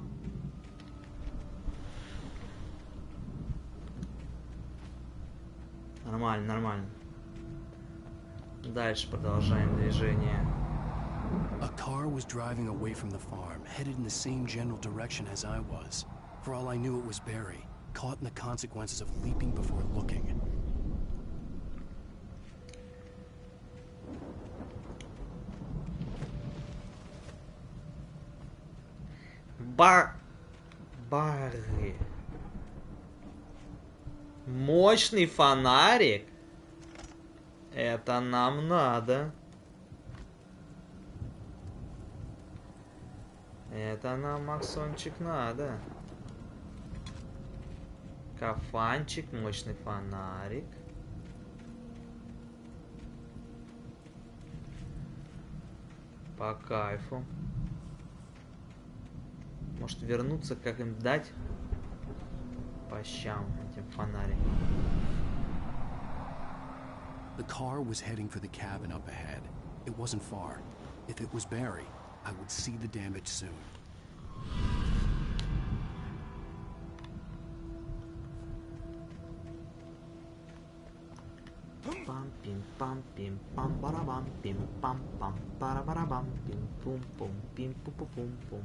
Нормально, нормально. Дальше продолжаем движение. A car was driving away from the farm, headed in the same general direction as I was. For all I knew, it was Barry, caught in the consequences of leaping before looking. Барри. Мощный фонарик? Это нам надо. Это нам, Максончик, надо. Кафанчик, мощный фонарик. По кайфу. Может вернуться, как им дать по щам этим фонарикам. The car was heading for the cabin up ahead. It wasn't far. If it was Barry, I would see the damage soon. Пам пим пам пим пам барабам пим пам пам барабарабам пим пум пум пим пу пу пум пум.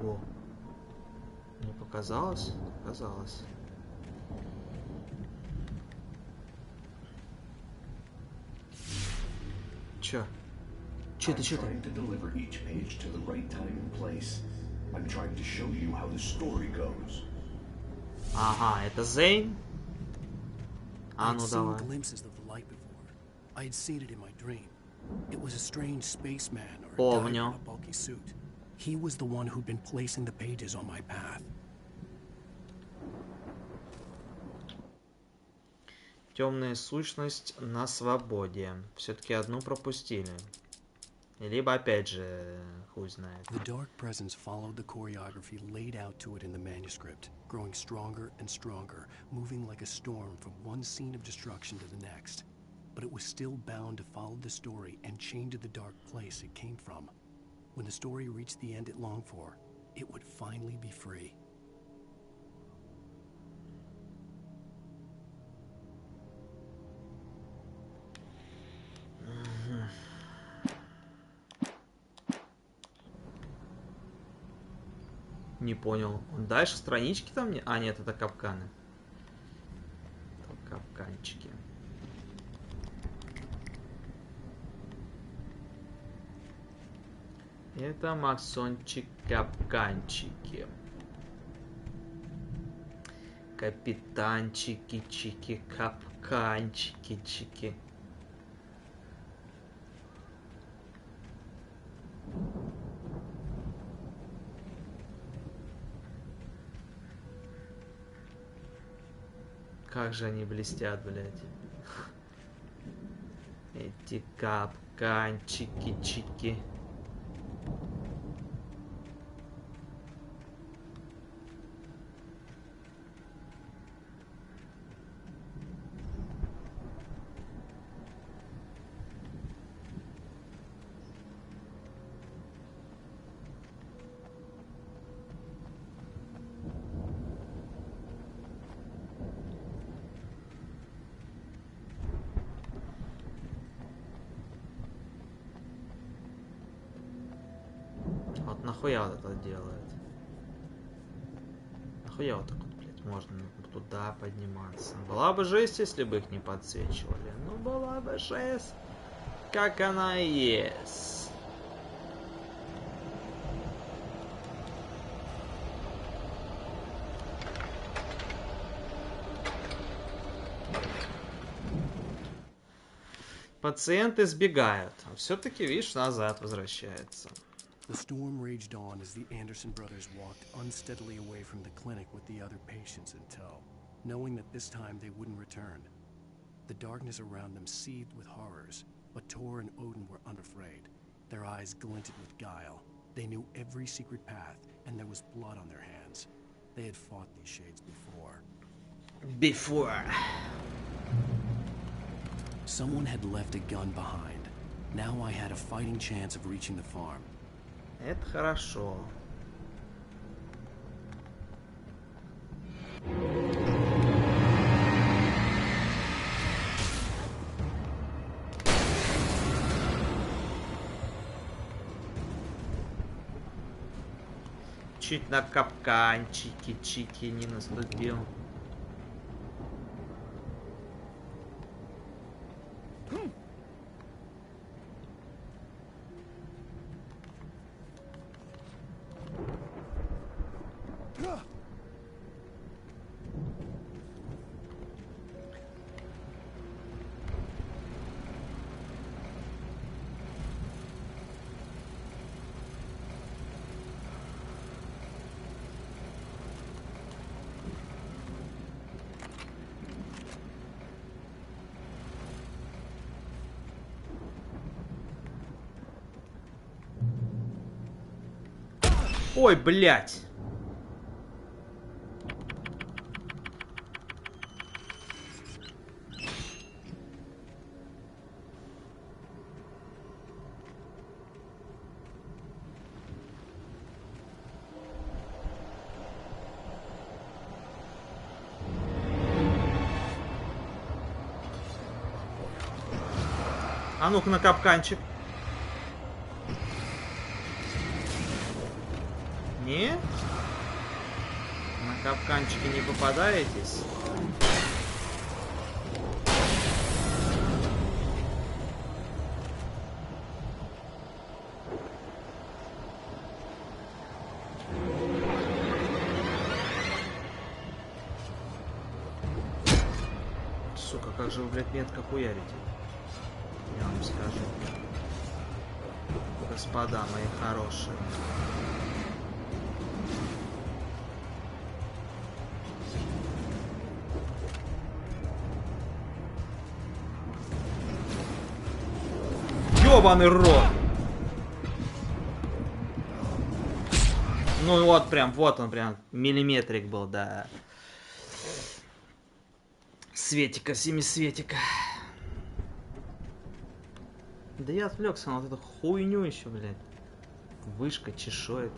О, не показалось? Показалось. Чё? Чё ты, чё ты? I'm trying to deliver each page to the right time and place. I'm trying to show you how the story goes. Ага, это Зейн? А ну давай. I'd seen glimpses of the light before. I had seen it in my dream. It was a strange spaceman or a guy in a bulky suit. He was the one who'd been placing the pages on my path. Темная сущность на свободе. Все-таки одну пропустили. Либо опять же, хуй знает. The dark presence followed the choreography laid out to it in the manuscript, growing stronger and stronger, moving like a storm from one scene of destruction to the next. But it was still bound to follow the story and chained to the dark place it came from. When the story reached the end it longed for, it would finally be free. Не понял. Дальше странички там не... А, нет, это капканы. Это капканчики. Это, Максончик, капканчики. Капитанчики, чики, капканчики, чики. Как же они блестят, блядь. Эти капканчики-чики. Вот нахуя вот это делает? Нахуя вот так вот, блядь, можно туда подниматься? Была бы жесть, если бы их не подсвечивали. Ну, была бы жесть, как она и есть. Пациенты сбегают, а все-таки, видишь, назад возвращается. The storm raged on as the Anderson brothers walked unsteadily away from the clinic with the other patients in tow, knowing that this time they wouldn't return. The darkness around them seethed with horrors, but Tor and Odin were unafraid. Their eyes glinted with guile. They knew every secret path, and there was blood on their hands. They had fought these shades before. Someone had left a gun behind. Now I had a fighting chance of reaching the farm. Это хорошо. Чуть на капканчики-чики не наступил. Ой, блядь. А ну-ка на капканчик. Не? На капканчики не попадаетесь? Сука, как же вы, блядь, метко хуярите. Я вам скажу. Господа мои хорошие. Ёбаный рот! Ну вот прям, вот он прям, миллиметрик был, да. Светика, семисветика. Да я отвлекся на вот эту хуйню еще, блядь. Вышка, чешо это.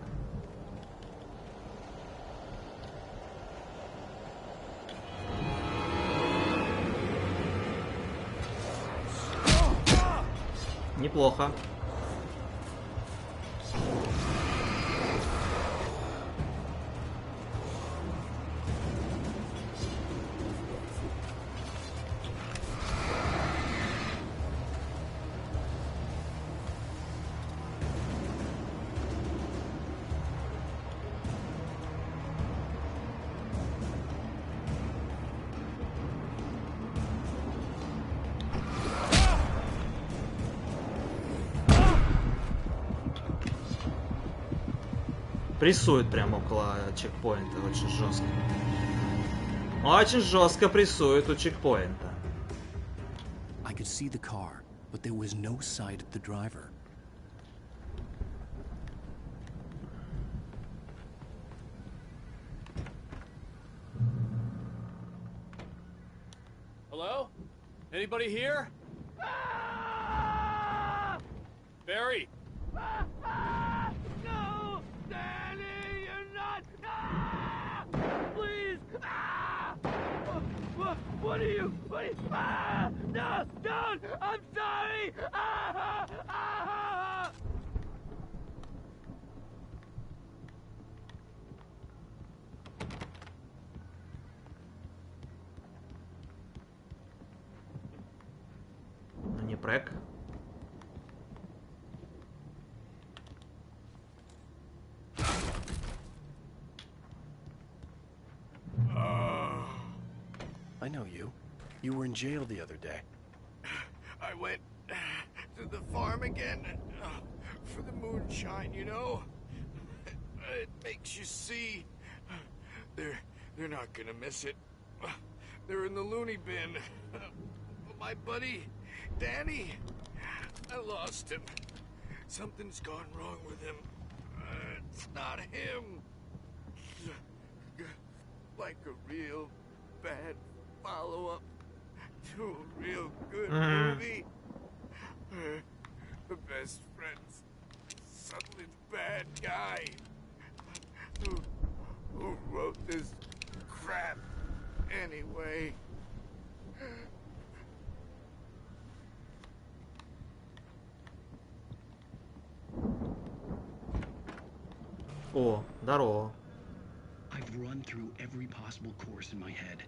Неплохо. Прессует прямо около чекпоинта, очень жестко. Очень жестко прессует у чекпоинта. I could see the car, but there was no sight of the driver. Hello? Anybody here? Barry! No! Danny, you're not! Please! What are you? No! Don't! I'm sorry! Ну не прэк. I know you. You were in jail the other day. I went to the farm again for the moonshine, you know? It makes you see. They're not gonna miss it. They're in the loony bin. My buddy, Danny, I lost him. Something's gone wrong with him. It's not him. Like a real bad follow-up to a real good movie. The best friend's suddenly the bad guy. Who wrote this crap anyway? О, здорово. I've run through every possible course in my head.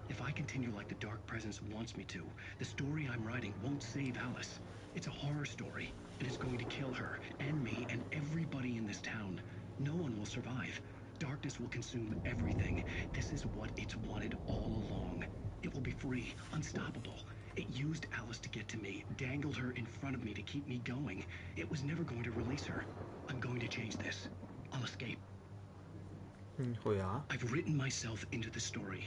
If I continue like the Dark Presence wants me to, the story I'm writing won't save Alice. It's a horror story, and it's going to kill her, and me, and everybody in this town. No one will survive. Darkness will consume everything. This is what it's wanted all along. It will be free, unstoppable. It used Alice to get to me, dangled her in front of me to keep me going. It was never going to release her. I'm going to change this. I'll escape. Нихуя. I've written myself into the story.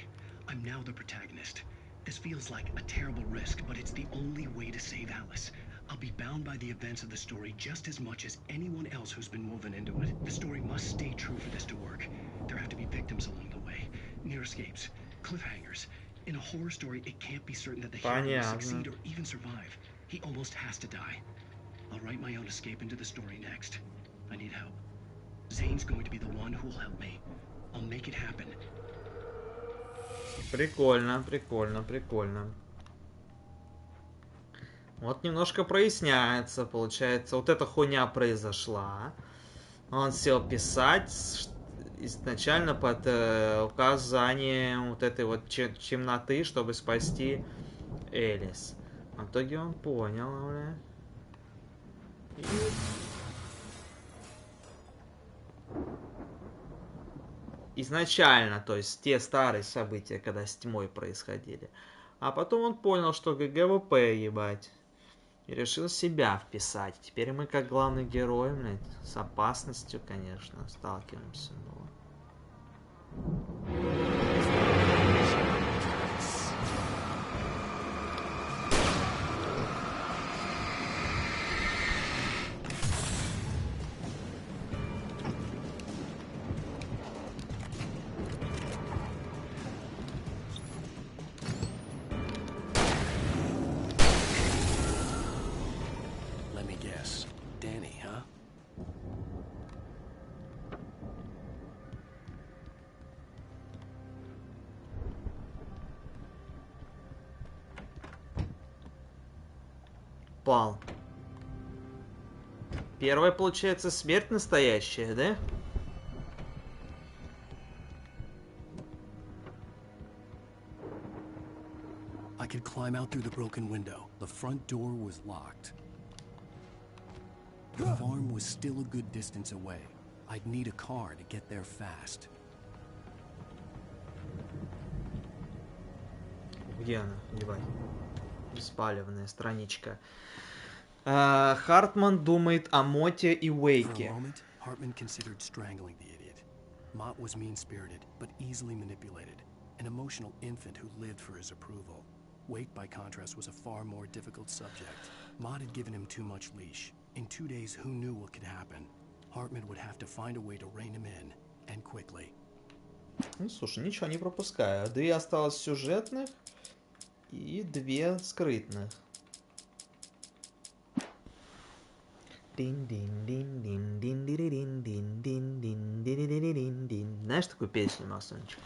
I'm now the protagonist. This feels like a terrible risk, but it's the only way to save Alice. I'll be bound by the events of the story just as much as anyone else who's been woven into it. The story must stay true for this to work. There have to be victims along the way, near escapes, cliffhangers. In a horror story, it can't be certain that the hero will succeed or even survive. He almost has to die. I'll write my own escape into the story next. I need help. Zane's going to be the one who will help me. I'll make it happen. Прикольно, прикольно, прикольно. Вот немножко проясняется, получается, вот эта хуйня произошла. Он сел писать изначально под указанием вот этой вот темноты, чтобы спасти Элис. В итоге он понял, бля. Изначально, то есть те старые события, когда с тьмой происходили. А потом он понял, что ГГВП, ебать. И решил себя вписать. Теперь мы как главный герой, блядь, с опасностью, конечно, сталкиваемся. Пал. Первая, получается, смерть настоящая, да? I could climb out through the broken window. The front door was locked. The farm was still a good distance away. I'd need a car to get there fast. Где она? Ебать. Беспалевная страничка. Хартман думает о Моте и Уэйке. Hartman considered strangling the idiot. Mott was mean-spirited, but easily manipulated. an emotional infant who lived for his approval. Wake, by contrast, was a far more difficult subject. Maud had given him too much leash. In 2 days, who knew what could happen? Hartman would have to find a way to rein him in, and quickly. Ну, слушай, ничего не пропускаю. 2 осталось сюжетных и 2 скрытных. Знаешь такую песню, Масончик?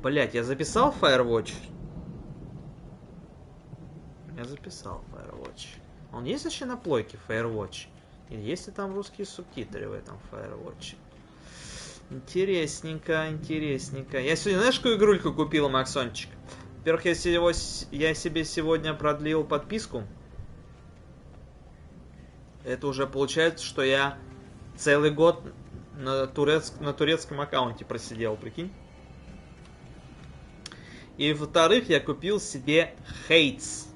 Блять, я записал Firewatch? Я записал Firewatch. Он есть вообще на плойке Firewatch? Или есть ли там русские субтитры в этом Firewatch? Интересненько, интересненько. Я сегодня, знаешь, какую игрульку купил, Максончик? Во-первых, я себе сегодня продлил подписку. Это уже получается, что я целый год на турецком аккаунте просидел, прикинь. И во-вторых, я купил себе Хейтс.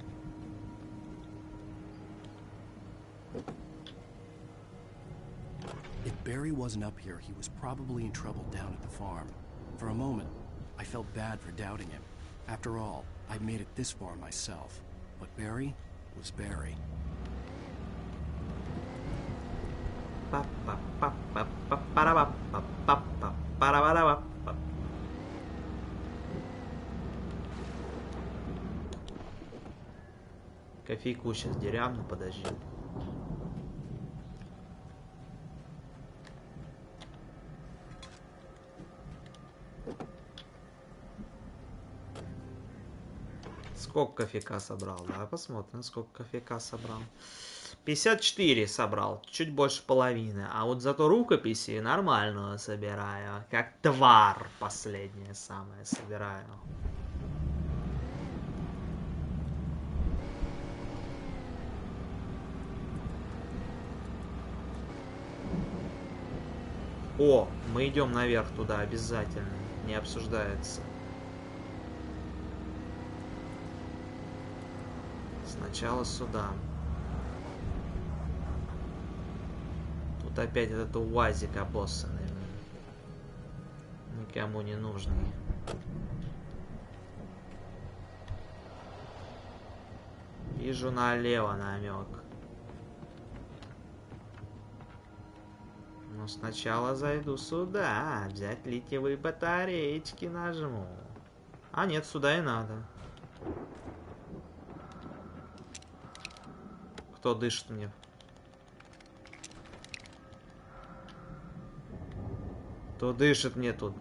If Barry wasn't up here, he was probably in trouble down at the farm. For a moment, I felt bad for doubting him. After all, I'd made it this far myself. But Barry was Barry. Кофейку сейчас деревну, подожди. Сколько кофейка собрал? Да, посмотрим, сколько кофейка собрал. 54 собрал, чуть больше половины. А вот зато рукописи нормально собираю. Как тварь последнее самое собираю. О, мы идем наверх туда обязательно. Не обсуждается. Сначала сюда. Тут опять этот УАЗик обоссанный. Никому не нужный. Вижу налево намек. Но сначала зайду сюда. Взять литиевые батареечки нажму. А нет, сюда и надо. Кто дышит мне? Кто дышит мне тут?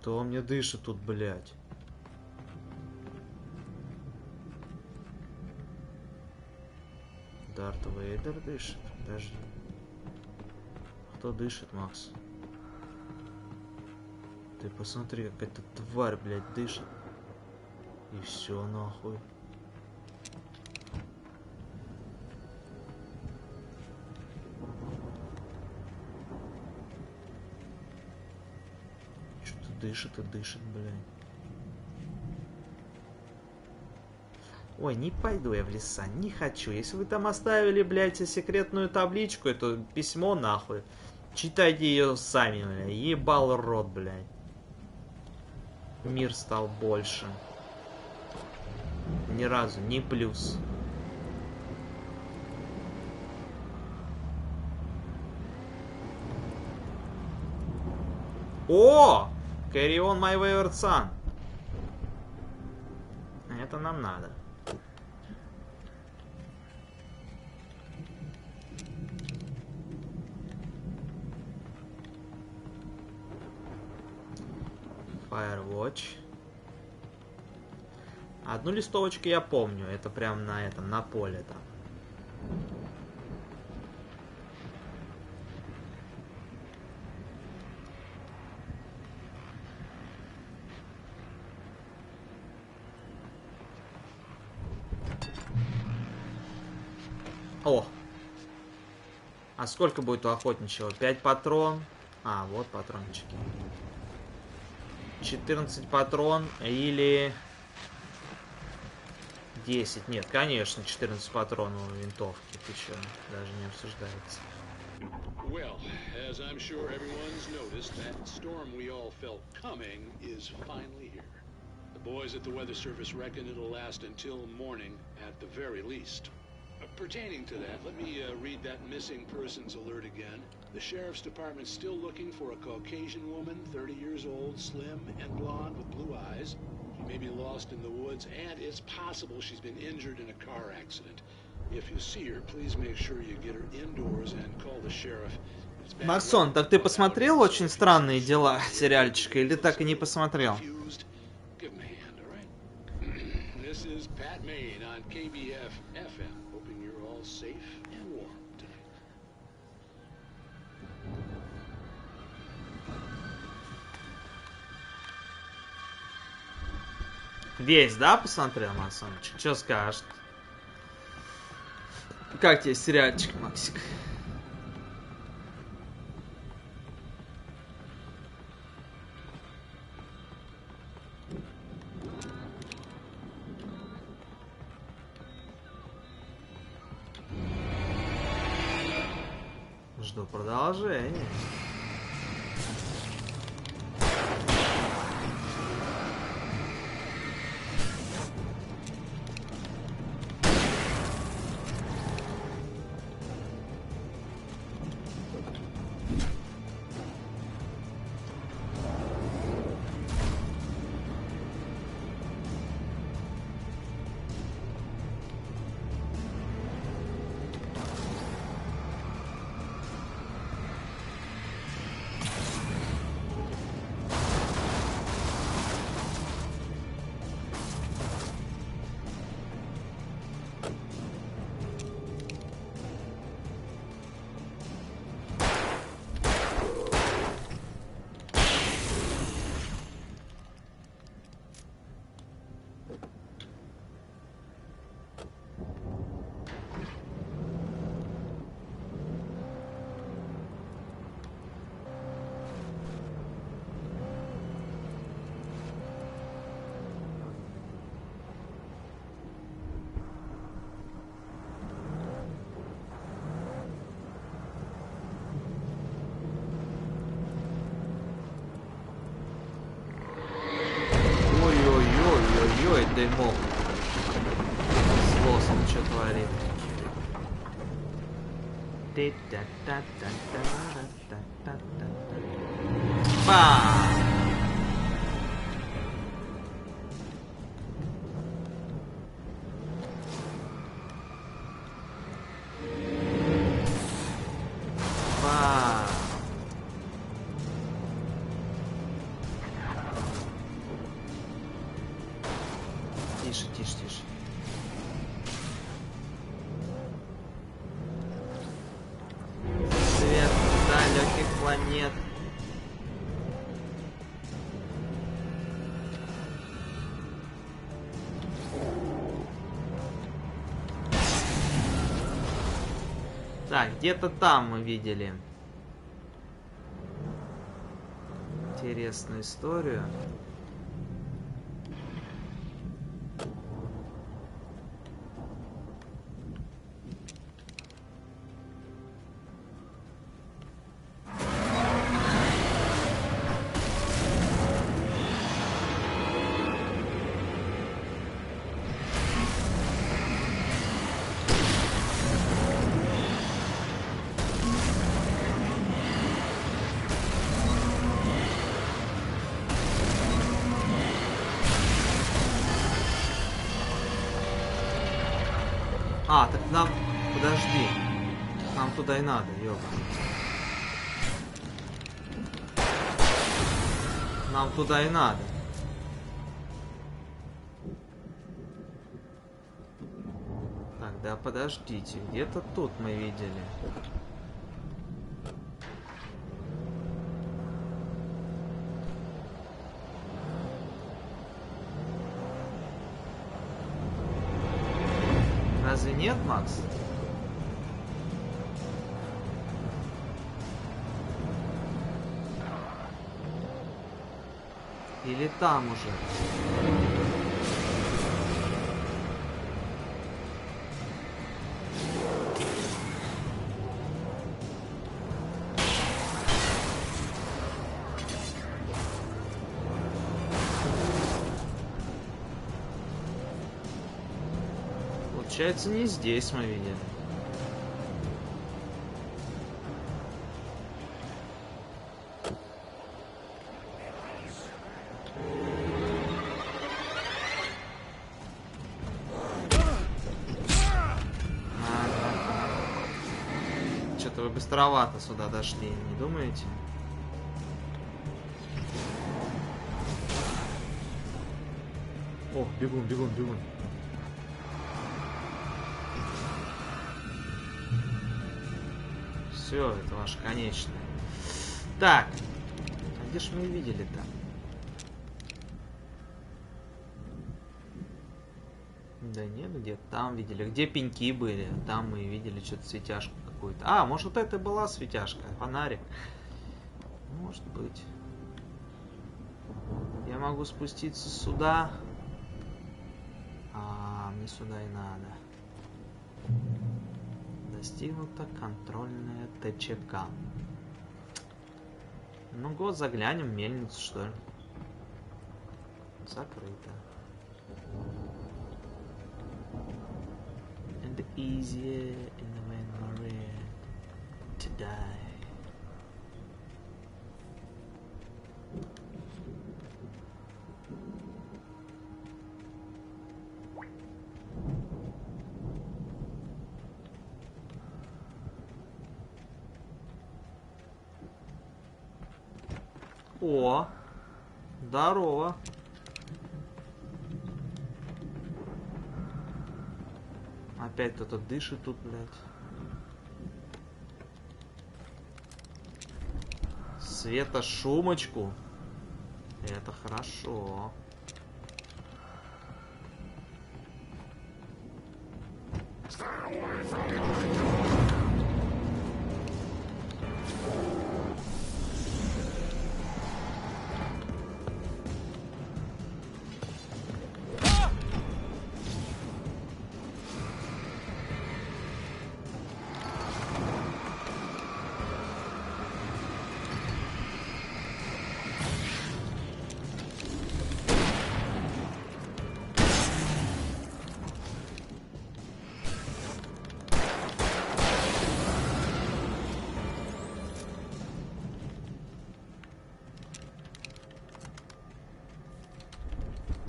Кто мне дышит тут, блядь? Дарт Вейдер дышит? Подожди. Кто дышит, Макс? Ты посмотри, как эта тварь, блядь, дышит. И все нахуй. Что-то дышит и дышит, блядь. Ой, не пойду я в леса, не хочу. Если вы там оставили, блядь, секретную табличку, это письмо, нахуй. Читайте ее сами, блядь. Ебал рот, блядь. Мир стал больше. Ни разу, не плюс. О! Carry on my wayward son. Это нам надо. Firewatch. Одну листовочку я помню. Это прям на этом, на поле там. О! А сколько будет у охотничьего? 5 патрон. А, вот патрончики. 14 патрон или... 10. Нет, конечно, 14 патронов у винтовки. Ты чё? Даже не обсуждается. Well, as I'm sure everyone's noticed, that storm we all felt coming is finally here. The boys at the Weather Service reckon it'll last until morning at the very least. Pertaining to that, let me read that missing persons alert again. The Sheriff's Department's still looking for a Caucasian woman, 30 years old, slim and blonde with blue eyes. She may be lost in the woods, and it's possible she's been injured in a car accident. If you see her, please make sure you get her indoors and call the sheriff. Максон, так ты посмотрел «Очень странные дела» сериальчика или так и не посмотрел? Give him a hand, all right? This is Pat Maine on KBF FM. Hoping you're all safe and warm tonight. Весь, да, посмотрел, Максончик? Что скажешь? Как тебе сериальчик, Максик? Жду продолжения. Ой-ой-ой, дымок. С лосом что творит. Бам! Тише, тише, тише. Свет далеких планет. Так, где-то там мы видели интересную историю. А, так нам... Подожди. Нам туда и надо, ёпта. Нам туда и надо. Так, да подождите. Где-то тут мы видели. Разве нет, Макс? Или там уже? Получается, не здесь мы видели. Что-то вы быстровато сюда дошли, не думаете? О, бегун, бегун, бегун. Все, это ваше конечное. Так, а где ж мы видели-то? Да нет, где-то там видели. Где пеньки были? Там мы видели что-то светяшку какую-то. А, может вот это и была светяшка, фонарик. Может быть. Я могу спуститься сюда. А, мне сюда и надо. Достигнута контрольная ТЧК. Ну, год заглянем в мельницу, что ли. Закрыто. And easier in the memory to die. О, здорово. Опять кто-то дышит тут, блядь. Светошумочку. Это хорошо.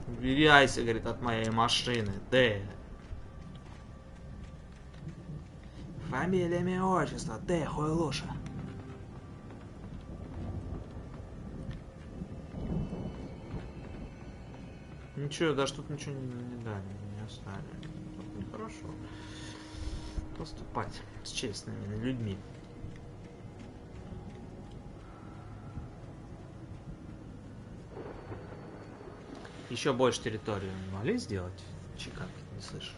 Убирайся, говорит, от моей машины. Д. Фамилия, имя, отчество. Д. Хуйлуша. Ничего, даже тут ничего не дали, не оставили. Тут нехорошо поступать с честными людьми. Еще больше территорию не могли сделать? Чикаго, не слышу.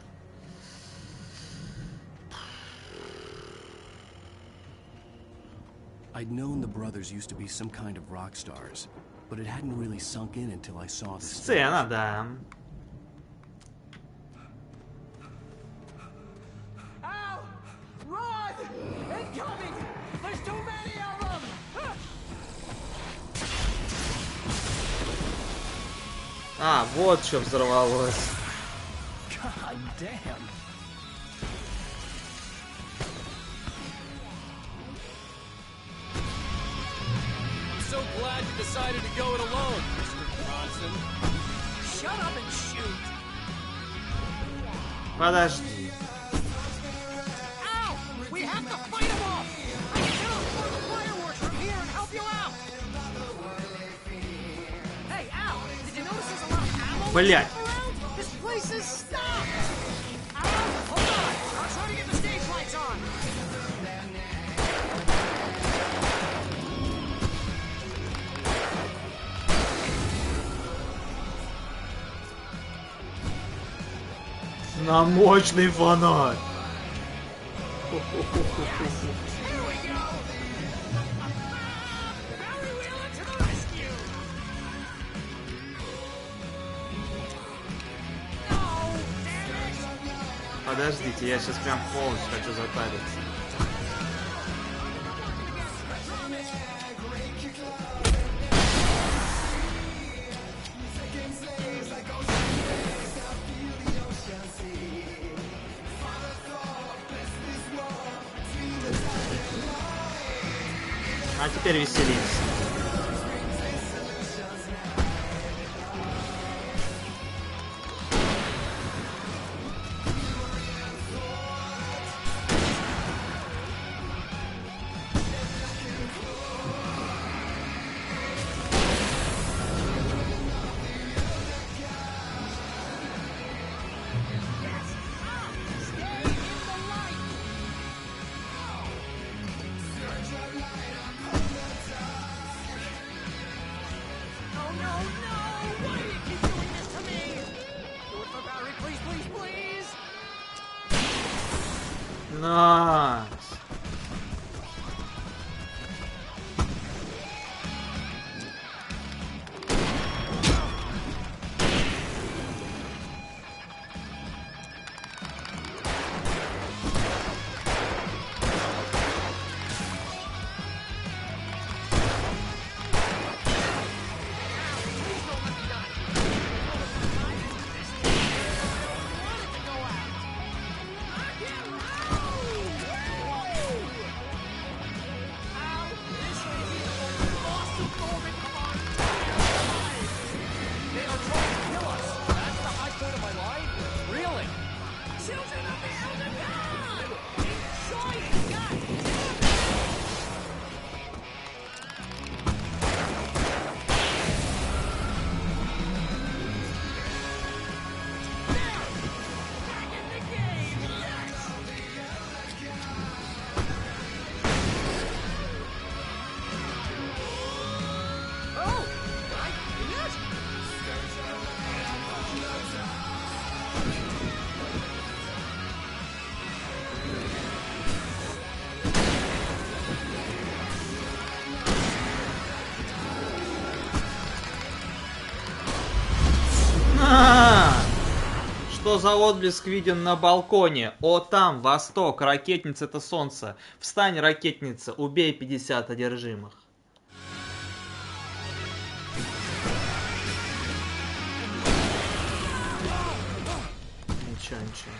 I'd known the brothers used to be some kind of rock stars, but it hadn't really sunk in until I saw the сцена, да. Ow! Run! Incoming! There's too many of them! А, вот что взорвалось. God damn. So glad you decided to go it alone, Mr. Bronson. Shut up and shoot. Подожди. Ow! We have to fight them off! I can hit off more fireworks from here and help you out! Hey, Al! Did you notice there's a lot of ammo Блять. around? This place is stopped! Al, hold on! I'm trying to get the stage lights on! На мощный фонарь. Подождите, я сейчас прям полностью хочу затариться. А теперь веселимся. Найс. Что за отблеск виден на балконе? О, там, восток, ракетница — это солнце. Встань, ракетница, убей 50 одержимых. Ничего, ничего.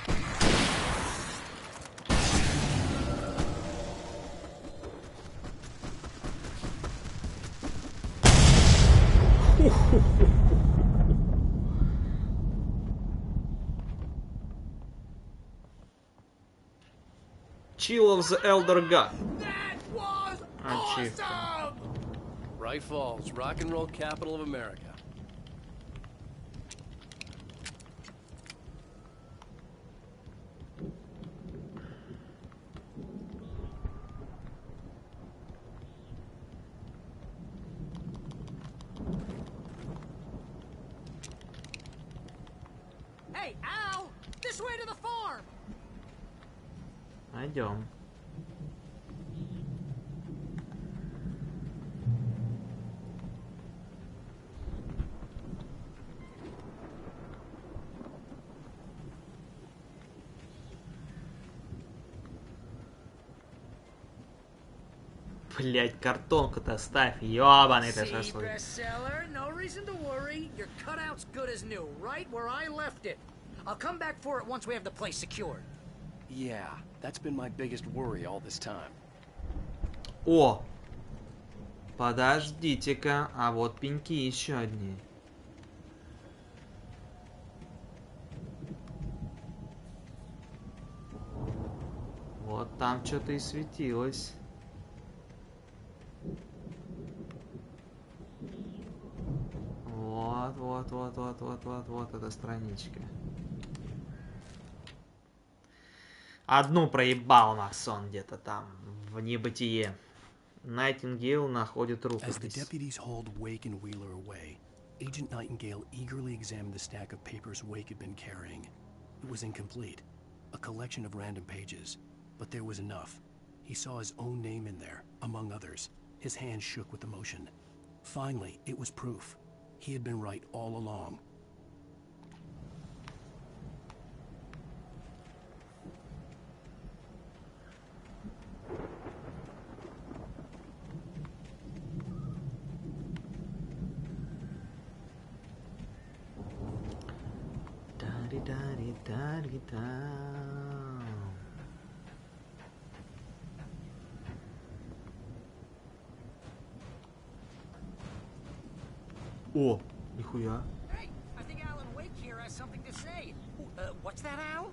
Chill of the Elder God. Awesome! Bright Falls, rock and roll capital of America. Hey, Al! This way to the farm! Пойдем. Блять, картонку-то ставь, ёбаный ты шашлык. Bestseller, no reason to worry. Your cutout's good as new, right where I left it. I'll come back for it once we have the place secured. Yeah, that's been my biggest worry all this time. О! Подождите-ка, а вот пеньки еще одни. Вот там что-то и светилось. Вот эта страничка. Одну проебал Максон где-то там, в небытие. Найтингейл находит рукопись. As the deputies hauled Wake and Wheeler away, Agent Nightingale eagerly examined the stack of papers Wake had been carrying. It was incomplete, a collection of random pages, but there was enough. He saw his own name in there, among others. His hands shook with emotion. Finally, it was proof. He had been right all along. О, нихуя. Hey, I think Alan Wake here has something to say. What's that, Al?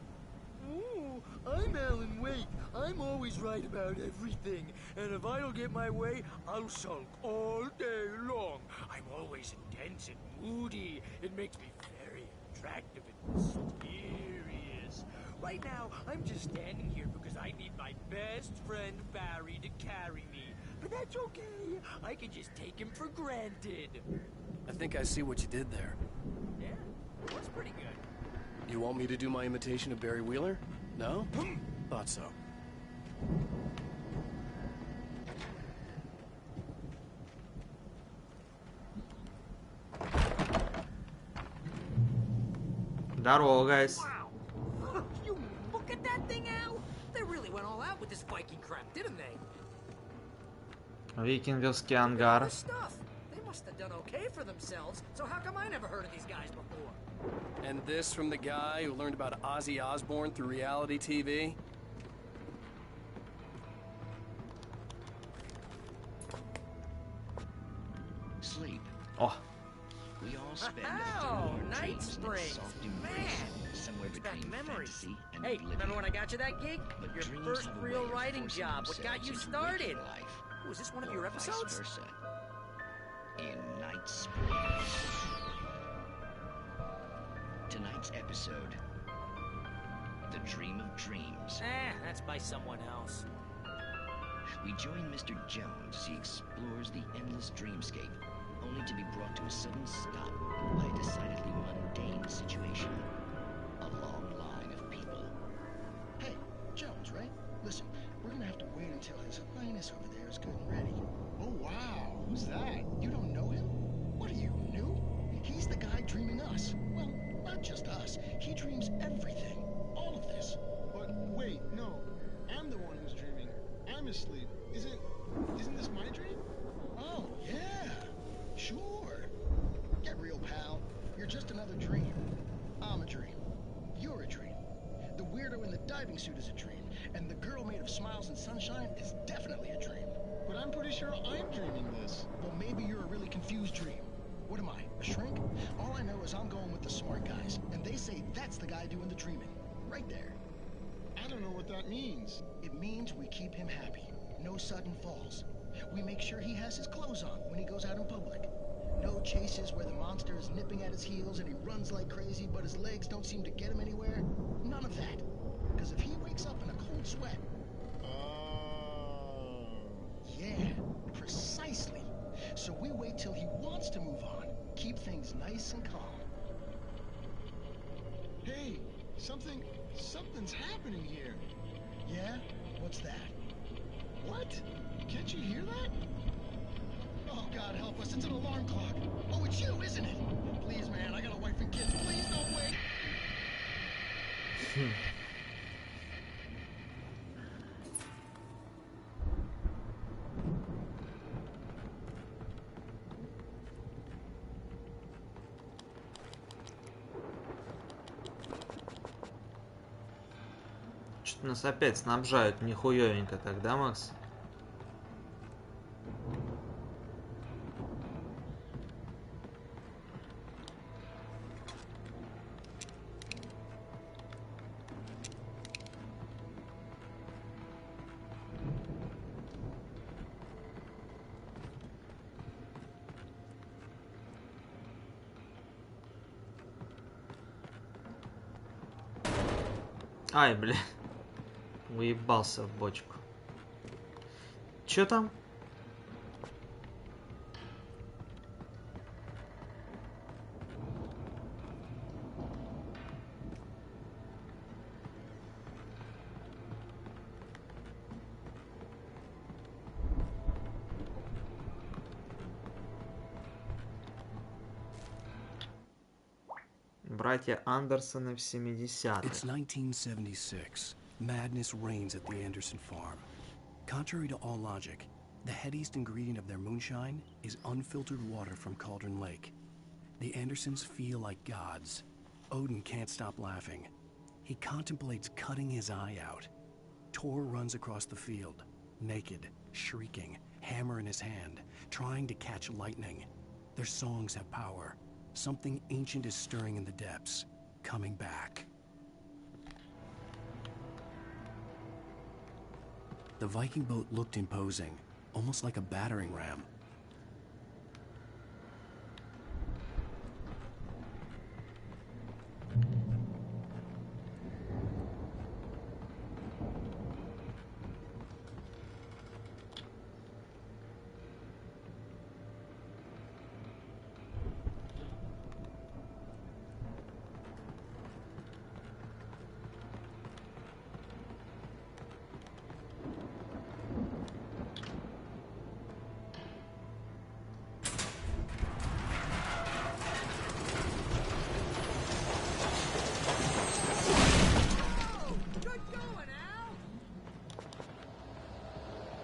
Ooh, I'm Alan Wake. I'm always right about everything. And if I don't get my way, I'll sulk all day long. I'm always intense and moody. It makes me very attractive and mysterious. Right now, I'm just standing here because I need my best friend Barry to carry me. But that's okay. I can just take him for granted. I think I see what you did there. Yeah, it was pretty good. You want me to do my imitation of Barry Wheeler? No? Thought so. Здорово, guys. Wow. You look at that thing, Al. They really went all out with this Viking crap, didn't they? Викинговский ангар. This stuff. They must have done okay for themselves. So how come I never heard of these guys before? And this from the guy who learned about Ozzy Osbourne through reality TV? Sleep. Oh. We all spend our Night dreams in Springs. soft embrace, somewhere It's back between memories. fantasy and Hey, oblivion. remember when I got you that gig? But Your dreams first have a way real of writing forcing job. What got you themselves into started? waking life, Was this one of or your vice episodes? versa. In Night Springs. Tonight's episode, The Dream of Dreams. That's by someone else. We join Mr. Jones as he explores the endless dreamscape, only to be brought to a sudden stop by a decidedly mundane situation. A long line of people. Hey, Jones, right? Listen, we're gonna have to wait until His Highness over there is good and ready. Oh, wow. Who's that? You don't know him? What are you, new? He's the guy dreaming us. Well, not just us. He dreams everything. All of this. But wait, no. I'm the one who's dreaming. I'm asleep. Isn't this my dream? Oh, yeah. Sure. Get real, pal. You're just another dream. I'm a dream. You're a dream. The weirdo in the diving suit is a dream. And the girl made of smiles and sunshine is definitely a dream. But I'm pretty sure I'm dreaming this. Well, maybe you're a really confused dream. What am I, a shrink? All I know is I'm going with the smart guys. And they say that's the guy doing the dreaming. Right there. I don't know what that means. It means we keep him happy. No sudden falls. We make sure he has his clothes on when he goes out in public. No chases where the monster is nipping at his heels and he runs like crazy, but his legs don't seem to get him anywhere. None of that. Because if he wakes up in a cold sweat... Yeah, precisely. So we wait till he wants to move on. Keep things nice and calm. Hey, something's happening here. Yeah? What's that? What? Can't you hear that? Oh, God help us, it's an alarm clock. Oh, it's you, isn't it? Please, man, I got a wife and kids. Please don't wait. Что-то нас опять снабжают нихуевенько так, да, Макс? Ай, бля. Уебался в бочку. Чё там? Братья Андерсоны в 70-х. It's 1976. Madness reigns at the Anderson farm. Contrary to all logic, the headiest ingredient of their moonshine is unfiltered water from Cauldron Lake. The Andersons feel like gods. Odin can't stop laughing. He contemplates cutting his eye out. Tor runs across the field, naked, shrieking, hammer in his hand, trying to catch lightning. Their songs have power. Something ancient is stirring in the depths, coming back. The Viking boat looked imposing, almost like a battering ram.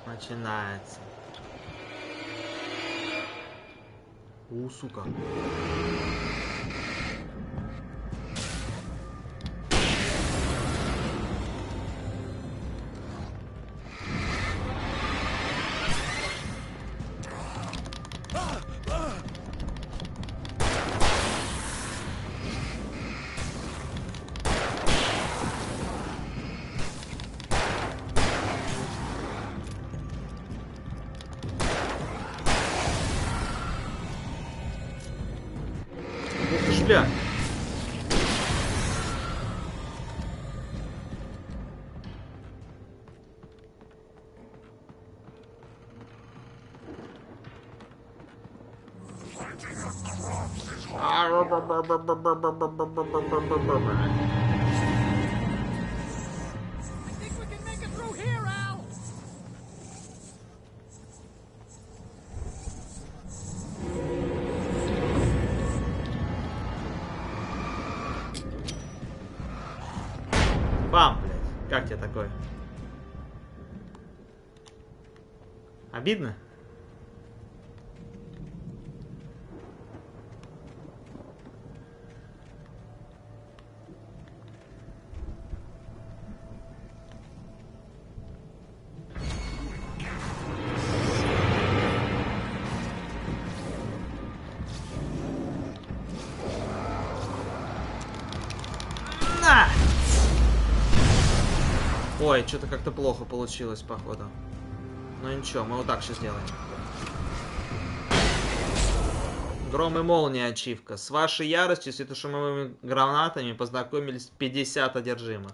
Начинается. Сука. Бля. Бам, блядь. Как тебе такое? Обидно? На! Ой, что-то как-то плохо получилось, походу. Ну ничего, мы вот так сейчас сделаем. Гром и молния ачивка. С вашей яростью светошумовыми гранатами познакомились 50 одержимых.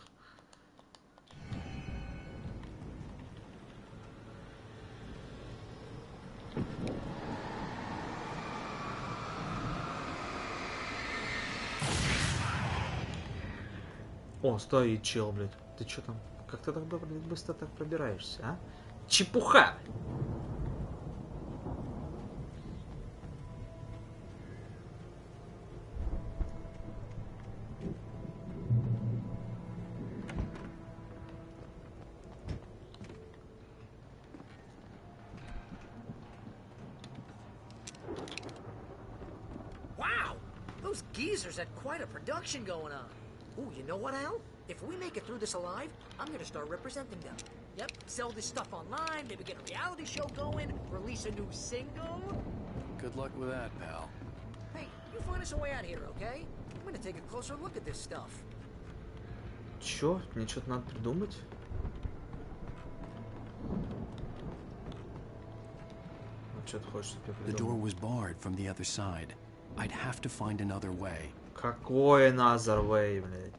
О, стоит чел, блядь. Ты что там? Как ты так быстро так пробираешься, а? Чепуха! Wow! Those geezers had quite a production going on. Ooh, you know what, Al? If we make it through this alive, I'm gonna start representing them. Yep, sell this stuff online, maybe get a reality show going, release a new single. Good luck with that, pal. Hey, you find us a way out here, okay? I'm gonna take a closer look at this stuff. Чё? Мне что-то надо придумать? Что ты хочешь, чтобы я The door придумал? was barred from the other side. I'd have to find another way. Какой another way, блядь?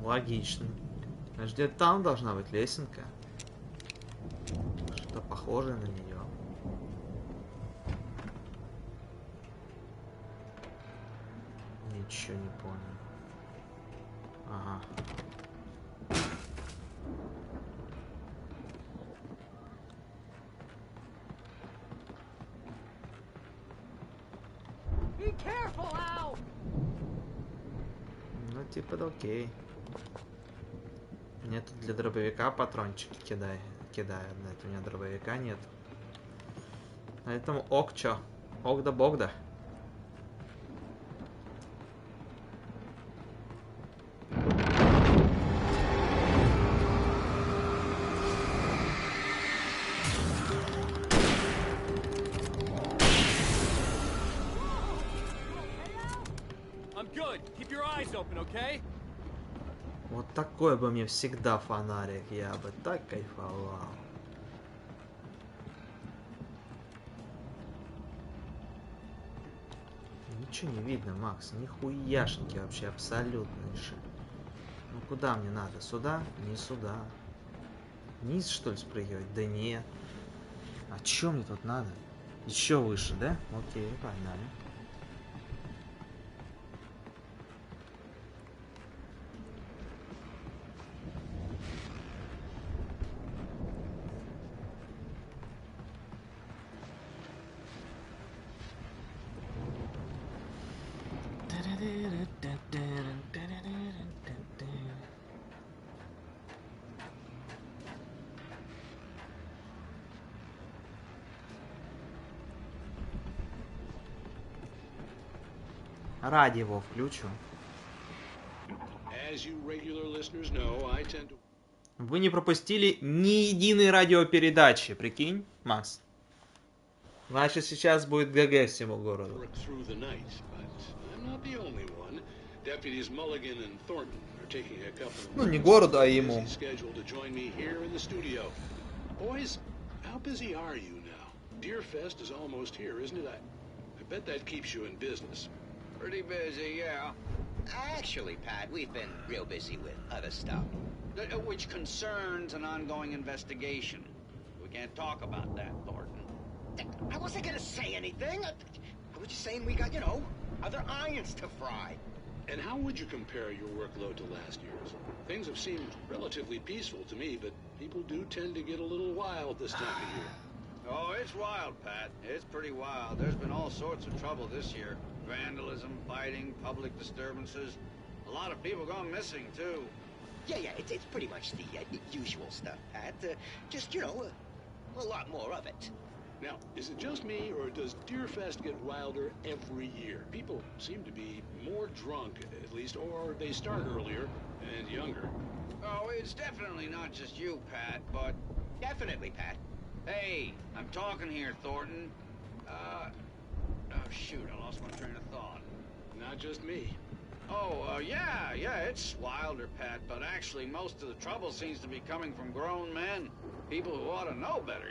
Логично. Значит, где-то там должна быть лесенка. Что-то похожее на нее. Ничего не понял. Ага. Be careful, Al! Ну, типа, да окей. Мне тут для дробовика патрончики накидают. Блядь, у меня дробовика нет. Поэтому ок чё. Ок да бог да. I'm good. Keep your eyes open, okay? Вот такой бы мне всегда фонарик. Я бы так кайфовал. Ничего не видно, Макс. Нихуяшники вообще абсолютнейшие. Ну куда мне надо? Сюда? Не сюда. Вниз, что ли, спрыгивать? Да нет. А чё мне тут надо? Еще выше, да? Окей, погнали. Ради его включу. As you regular listeners know, I tend to... Вы не пропустили ни единой радиопередачи, прикинь, Макс? Значит, сейчас будет ГГ всему городу. work through the night, but I'm not the only one. Deputies Mulligan and Thornton are taking a couple of Ну, не городу, а ему. busy schedule to join me here in the studio. Boys, how busy are you now? Deerfest is almost here, isn't it? I bet that keeps you in business. Pretty busy, yeah. Actually, Pat, we've been real busy with other stuff, which concerns an ongoing investigation. We can't talk about that, Thornton. I wasn't gonna say anything. I was just saying we got, other irons to fry. And how would you compare your workload to last year's? Things have seemed relatively peaceful to me, but people do tend to get a little wild this time of year. Oh, it's wild, Pat. It's pretty wild. There's been all sorts of trouble this year. Vandalism, fighting, public disturbances. A lot of people gone missing, too. Yeah, it's pretty much the usual stuff, Pat. Just, a lot more of it. Now, is it just me, or does Deerfest get wilder every year? People seem to be more drunk, at least, or they start earlier and younger. Oh, it's definitely not just you, Pat, but... Definitely, Pat. Hey, I'm talking here, Thornton. Oh, shoot, I lost my train of thought. Not just me. Oh, yeah, it's wilder, Pat, but actually most of the trouble seems to be coming from grown men. People who ought to know better,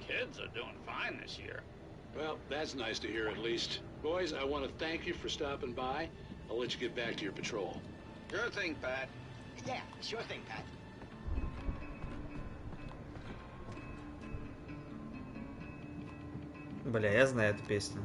Kids are doing fine this year. Well, that's nice to hear at least. Boys, I want to thank you for stopping by. I'll let you get back to your patrol. Sure thing, Pat. Yeah, sure thing, Pat. Бля, я знаю эту песню.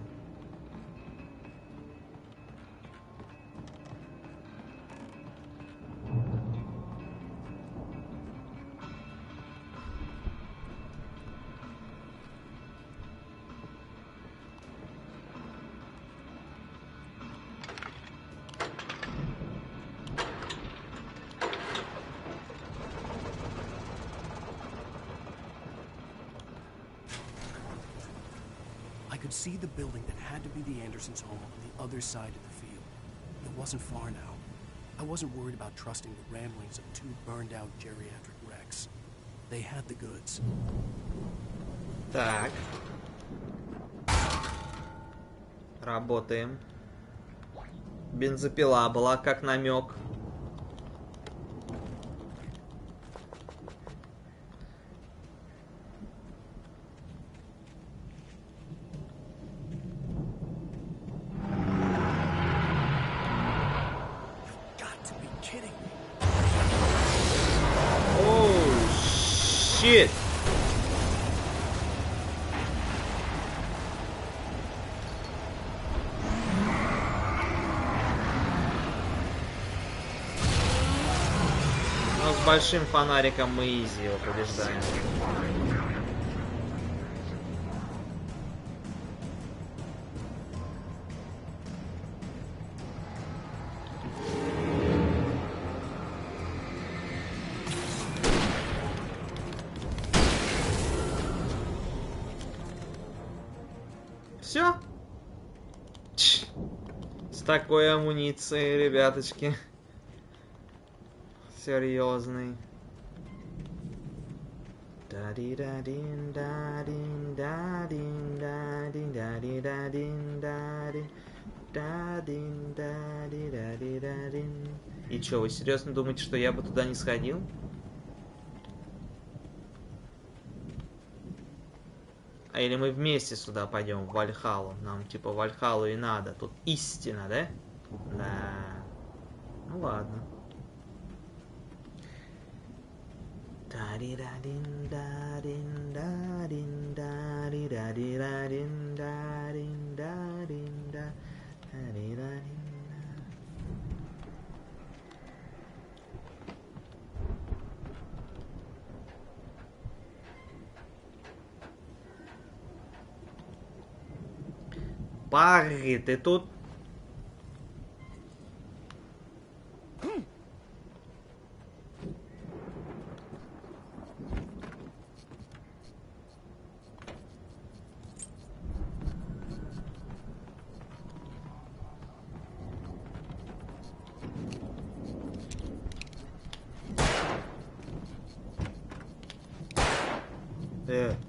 See the building that had to be the Andersons' home on the other side of the field. It wasn't far now. I wasn't worried about trusting the ramblings of two burned-out geriatric wrecks. They had the goods. Так. Работаем. Бензопила была как намек. Shit! Но с большим фонариком мы изи его побеждаем. Все? С такой амуницией, ребяточки. Серьезный. И чё, вы серьезно думаете, что я бы туда не сходил? А или мы вместе сюда пойдем, в Вальхалу? Нам типа в Вальхалу и надо. Тут истина, да? Да. Ну ладно. Парри, ты тут?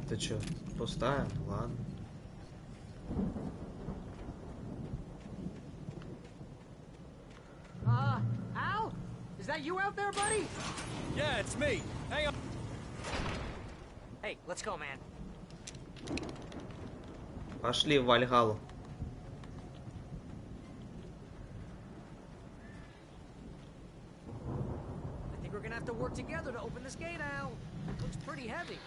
Ты чё, пустая? Ладно. Al? Is that you out there, buddy? Yeah, it's me. Hang on. Hey, let's go, man. Пошли в Вальгалу. I think we're gonna have to work together to open this gate, Al. It looks pretty heavy.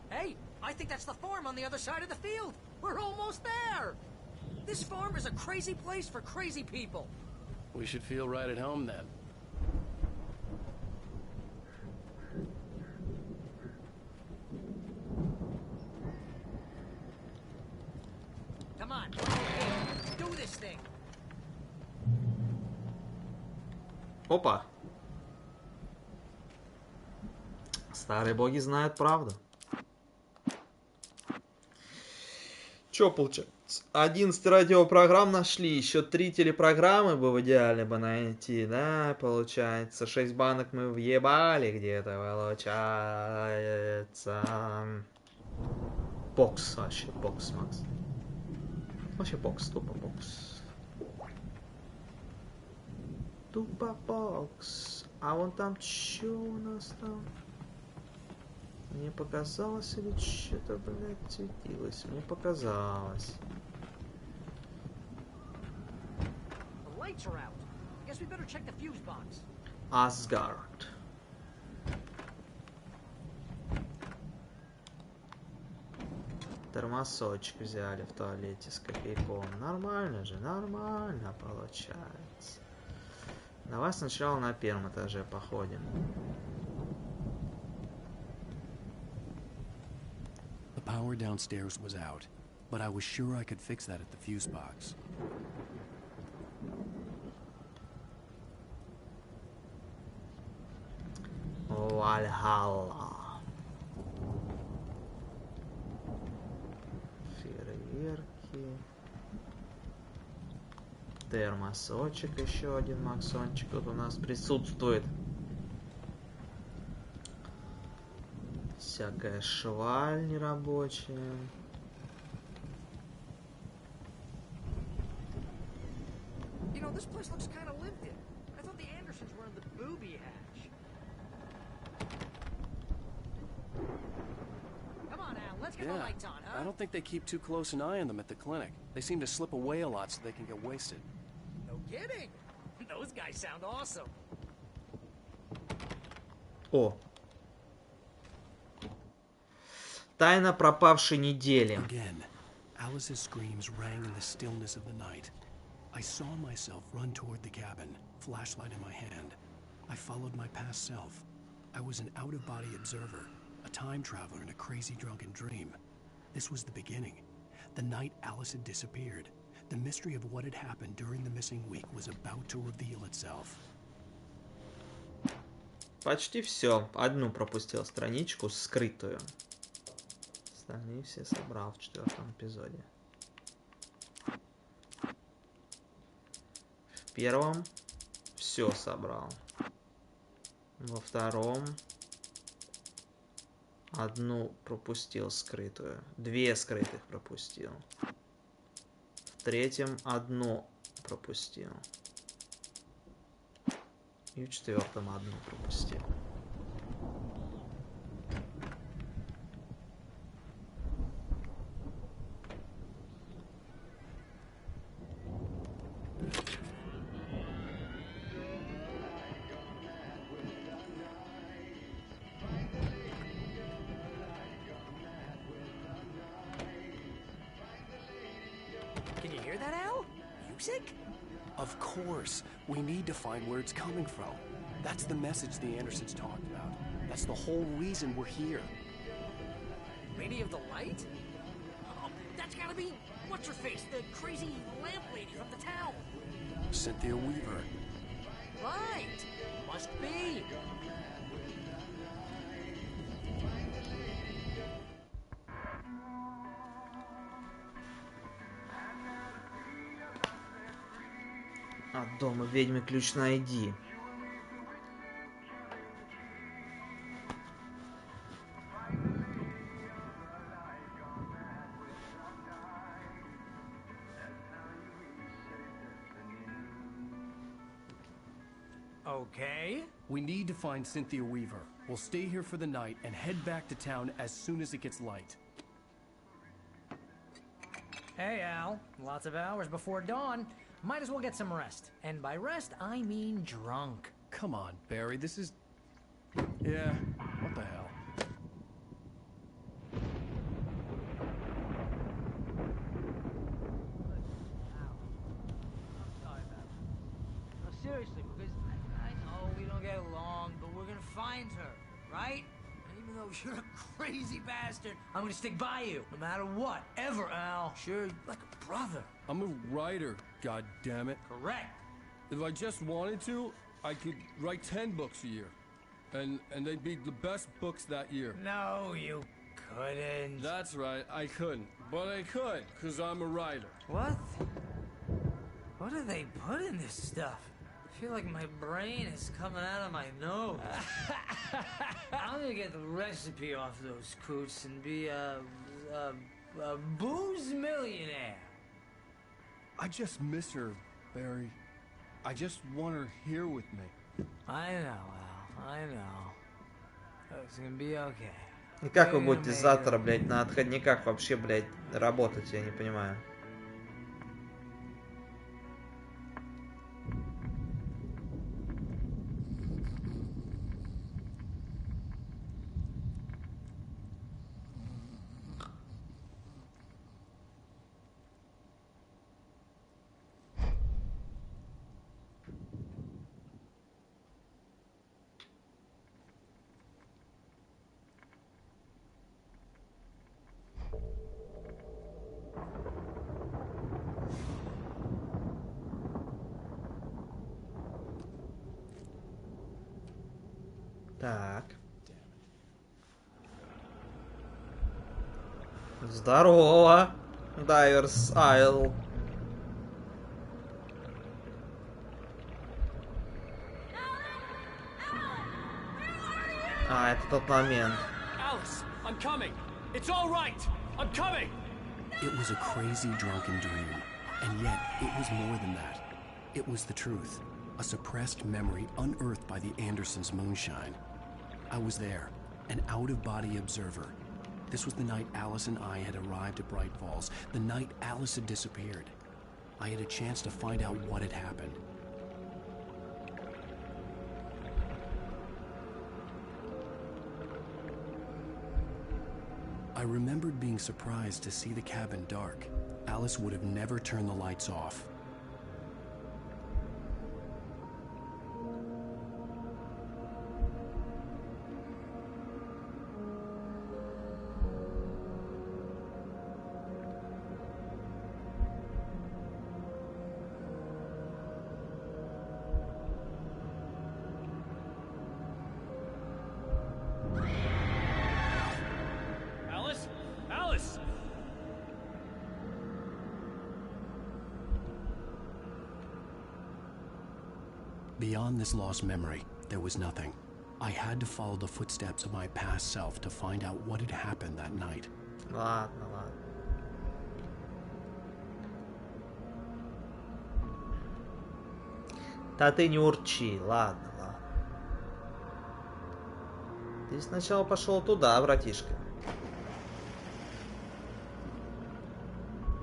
Hey, I think that's the farm on the other side of the field. We're almost there. This farm is a crazy place for crazy people. We should feel right at home then. Come on, do this thing. Опа. Старые боги знают правду. Чё получается? 11 радиопрограмм нашли, еще 3 телепрограммы бы в идеале бы найти, да, получается. 6 банок мы въебали где-то, получается. Бокс вообще, бокс, Макс. Вообще бокс, тупо бокс. Тупо бокс. А вон там чё у нас там? Мне показалось или что-то, блядь, светилось? Мне показалось. Асгард. Термосочек взяли в туалете с кофейком. Нормально же, нормально получается. Давай сначала на первом этаже походим. The power downstairs was out, but I was sure I could fix that at the fuse box. Вальхалла. Фейерверки. Термосочек, еще один максончик тут у нас присутствует. Всякая шваль нерабочая. You know, this place looks kind of lived in. I thought the Andersons were in the booby hatch. Come on, Al, let's get the lights on, huh? I don't think they keep too close an eye on them at the clinic. They seem to slip away a lot so they can get wasted. No kidding. Those guys sound awesome. О. Тайна пропавшей недели. Again, Alice's screams rang in the stillness of the night. I saw myself run toward the cabin, flashlight in my hand. I followed my past self. I was an out-of-body observer, a time traveler in a crazy drunken dream. This was the beginning. The night Alice had disappeared. The mystery of what had happened during the missing week was about to reveal itself. Почти все. Одну пропустил страничку, скрытую. Остальные все собрал в 4-м эпизоде. В 1-м все собрал. Во 2-м одну пропустил скрытую. 2 скрытых пропустил. В 3-м одну пропустил. И в 4-м одну пропустил. Can you hear that, Al? Music? Of course. We need to find where it's coming from. That's the message the Andersons talked about. That's the whole reason we're here. Lady of the Light? Oh, that's gotta be... What's-her-face? The crazy lamp lady from the town. Cynthia Weaver. Right. Must be. От дома ведьмы ключ найди. Okay. We need to find Cynthia Weaver. We'll stay here for the night and head back to town as soon as it gets light. Hey, Al. Lots of hours before dawn. Might as well get some rest. And by rest, I mean drunk. Come on, Barry, this is... Yeah, what the hell? No, seriously, because I know we don't get along, but we're gonna find her, right? And even though you're a crazy bastard, I'm gonna stick by you, no matter what, ever, Al. Sure, like a brother. I'm a writer, goddammit. Correct. If I just wanted to, I could write 10 books a year. And they'd be the best books that year. No, you couldn't. That's right, I couldn't. But I could, because I'm a writer. What? What do they put in this stuff? I feel like my brain is coming out of my nose. I'm gonna get the recipe off those coots and be a booze millionaire. I just miss her, Barry. I just want her here with me. I know, Al. I know. It's gonna be okay. И как вы будете завтра, блядь, на отходниках вообще, блядь, работать, я не понимаю. Так. Здорово, Дайверс Айл. А, это тот момент. Alice, I'm coming. It's all right. I'm coming. It was a crazy drunken dream, and yet it was more than that. It was the truth, a suppressed memory unearthed by the Andersons' moonshine. I was there, an out-of-body observer. This was the night Alice and I had arrived at Bright Falls, the night Alice had disappeared. I had a chance to find out what had happened. I remembered being surprised to see the cabin dark. Alice would have never turned the lights off. Beyond this lost memory, there was nothing. I had to follow the footsteps of my past self to find out what had happened that night. Ладно, ладно. Да ты не урчи, ладно, ладно. Ты сначала пошел туда, братишка.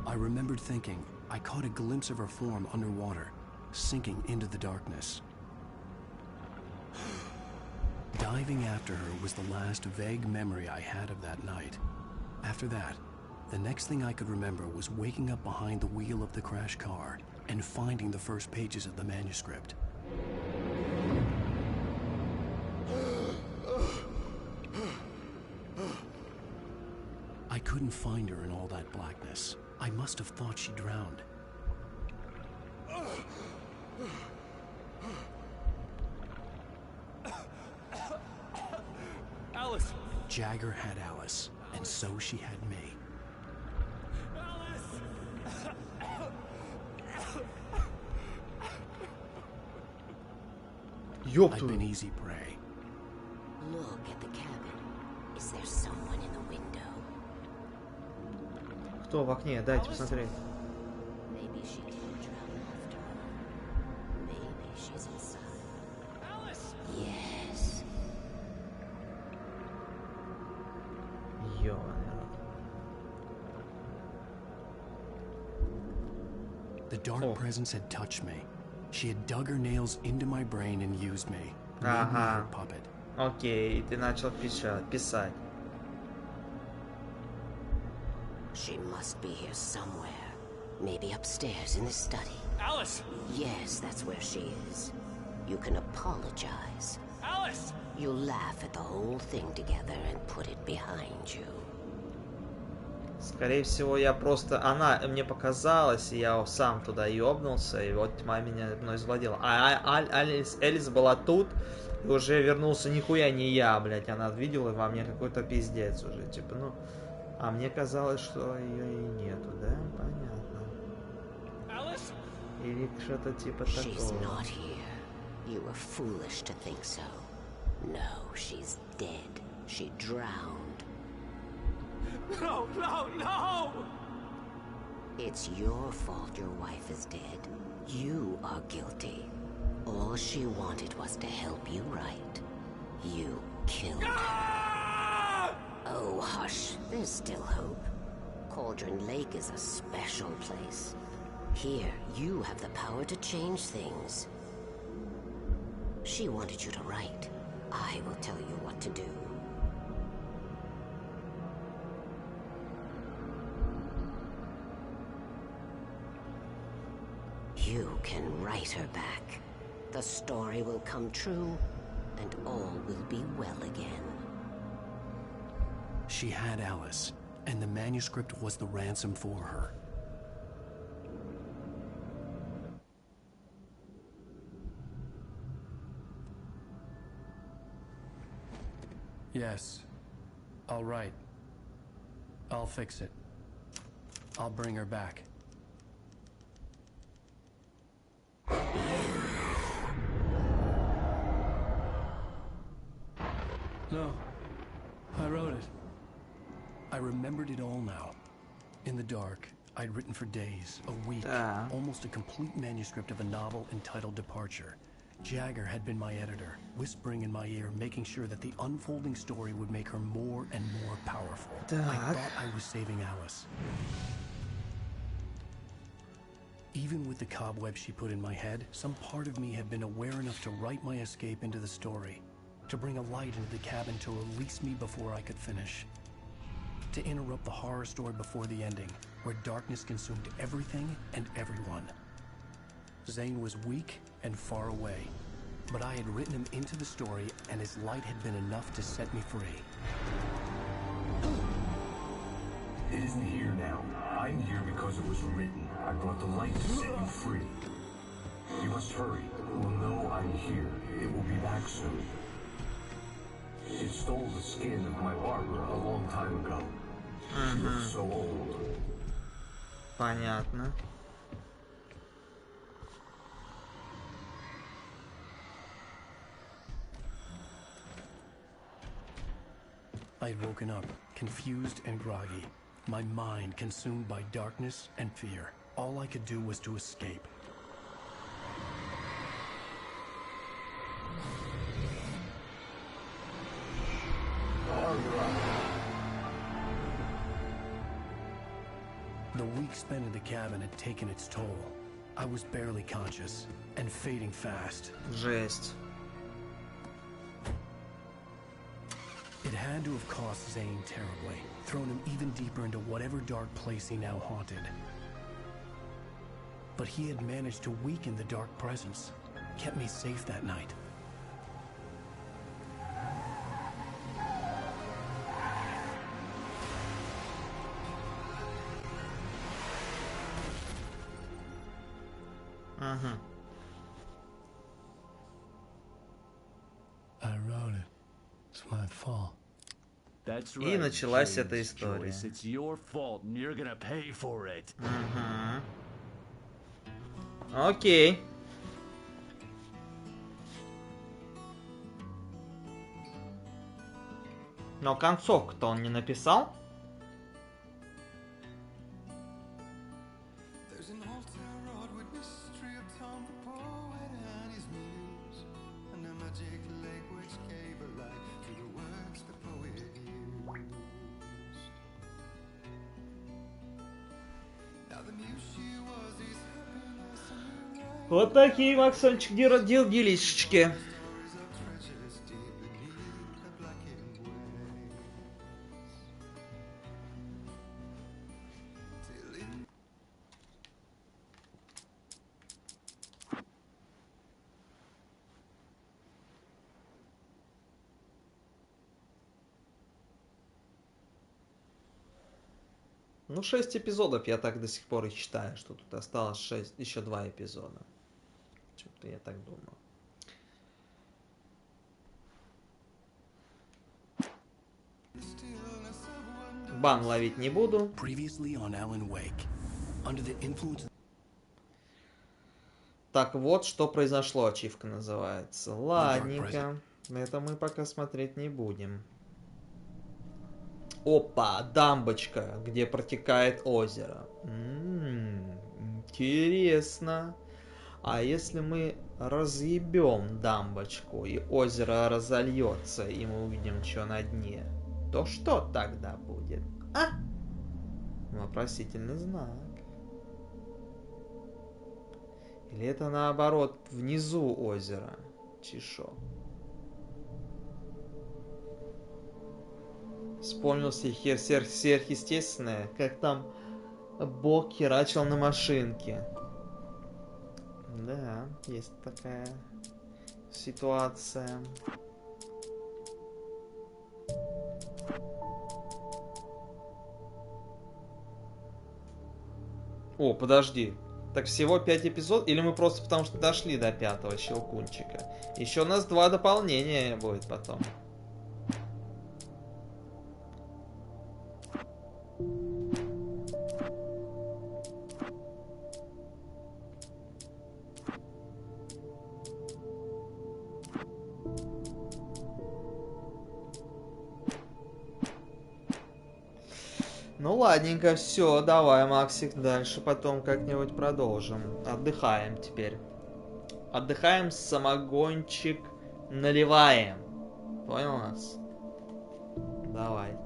I remembered thinking I caught a glimpse of her form underwater, sinking into the darkness. Diving after her was the last vague memory I had of that night. After that, the next thing I could remember was waking up behind the wheel of the crash car and finding the first pages of the manuscript. I couldn't find her in all that blackness. I must have thought she drowned. Alice! Jagger had Alice, and so she had me. I'd been easy prey. Look at the cabin. Is there someone in the window? Кто в окне? Дайте посмотреть. Maybe she didn't drown after all. Maybe she's inside. Alice! Yes. The dark presence had touched me. She had dug her nails into my brain and used me. Made me her puppet. Окей, ты начал писать. She must be here somewhere. Maybe upstairs in the study. Alice! Yes, that's where she is. You can apologize. Alice! You laugh at the whole thing together and put it behind you. Скорее всего, я просто... мне показалось, и я сам туда ёбнулся, и вот тьма мной завладела. Элис была тут, и уже вернулся нихуя не я, блядь. Она видела во мне какой-то пиздец уже, типа, ну... А мне казалось, что ее и нету, да? Понятно. Alice? Или что-то типа She's такого. not here. You were foolish to think so. No, she's dead. She drowned. No, no, no! It's your fault your wife is dead. You are guilty. All she wanted was to help you right. You killed her. Oh, hush. There's still hope. Cauldron Lake is a special place. Here, you have the power to change things. She wanted you to write. I will tell you what to do. You can write her back. The story will come true, and all will be well again. She had Alice, and the manuscript was the ransom for her. Yes, I'll write. I'll fix it. I'll bring her back. No, I wrote it. I remembered it all now. In the dark, I'd written for days, a week, almost a complete manuscript of a novel entitled Departure. Jagger had been my editor, whispering in my ear, making sure that the unfolding story would make her more and more powerful. I thought I was saving Alice. Even with the cobwebs she put in my head, some part of me had been aware enough to write my escape into the story, to bring a light into the cabin to release me before I could finish, to interrupt the horror story before the ending, where darkness consumed everything and everyone. Zane was weak and far away, but I had written him into the story, and his light had been enough to set me free. It isn't here now. I'm here because it was written. I brought the light to set you free. You must hurry. It will know I'm here. It will be back soon. It stole the skin of my barber a long time ago. She looks so old. Понятно. I had woken up, confused and groggy, my mind consumed by darkness and fear. All I could do was to escape. The week spent in the cabin had taken its toll. I was barely conscious and fading fast. Жесть. It had to have cost Zane terribly, thrown him even deeper into whatever dark place he now haunted. But he had managed to weaken the dark presence, kept me safe that night. I wrote it. It's my fault. That's И right, началась эта James история. Joyce. It's your fault, and you're gonna pay for it. Окей. Но концовку-то он не написал. Вот такие, Максончик, делишечки. Ну, 6 эпизодов я так до сих пор и считаю, что тут осталось 6, еще 2 эпизода. Почему-то я так думаю. Бан ловить не буду. Так вот, что произошло, ачивка называется. Ладненько. Это мы пока смотреть не будем. Опа, дамбочка, где протекает озеро. Интересно. А если мы разъебем дамбочку, и озеро разольется, и мы увидим, что на дне, то что тогда будет? А? Вопросительный знак. Или это наоборот, внизу озера? Чешо. Вспомнил сверхъестественное, как там Бог херачил на машинке. Да, есть такая ситуация. О, подожди. Так всего 5 эпизодов? Или мы просто потому что дошли до 5-го щелкунчика? Еще у нас 2 дополнения будет потом. Ну ладненько, все, давай, Максик, дальше потом как-нибудь продолжим. Отдыхаем теперь. Отдыхаем, самогончик наливаем. Понял нас? Давай.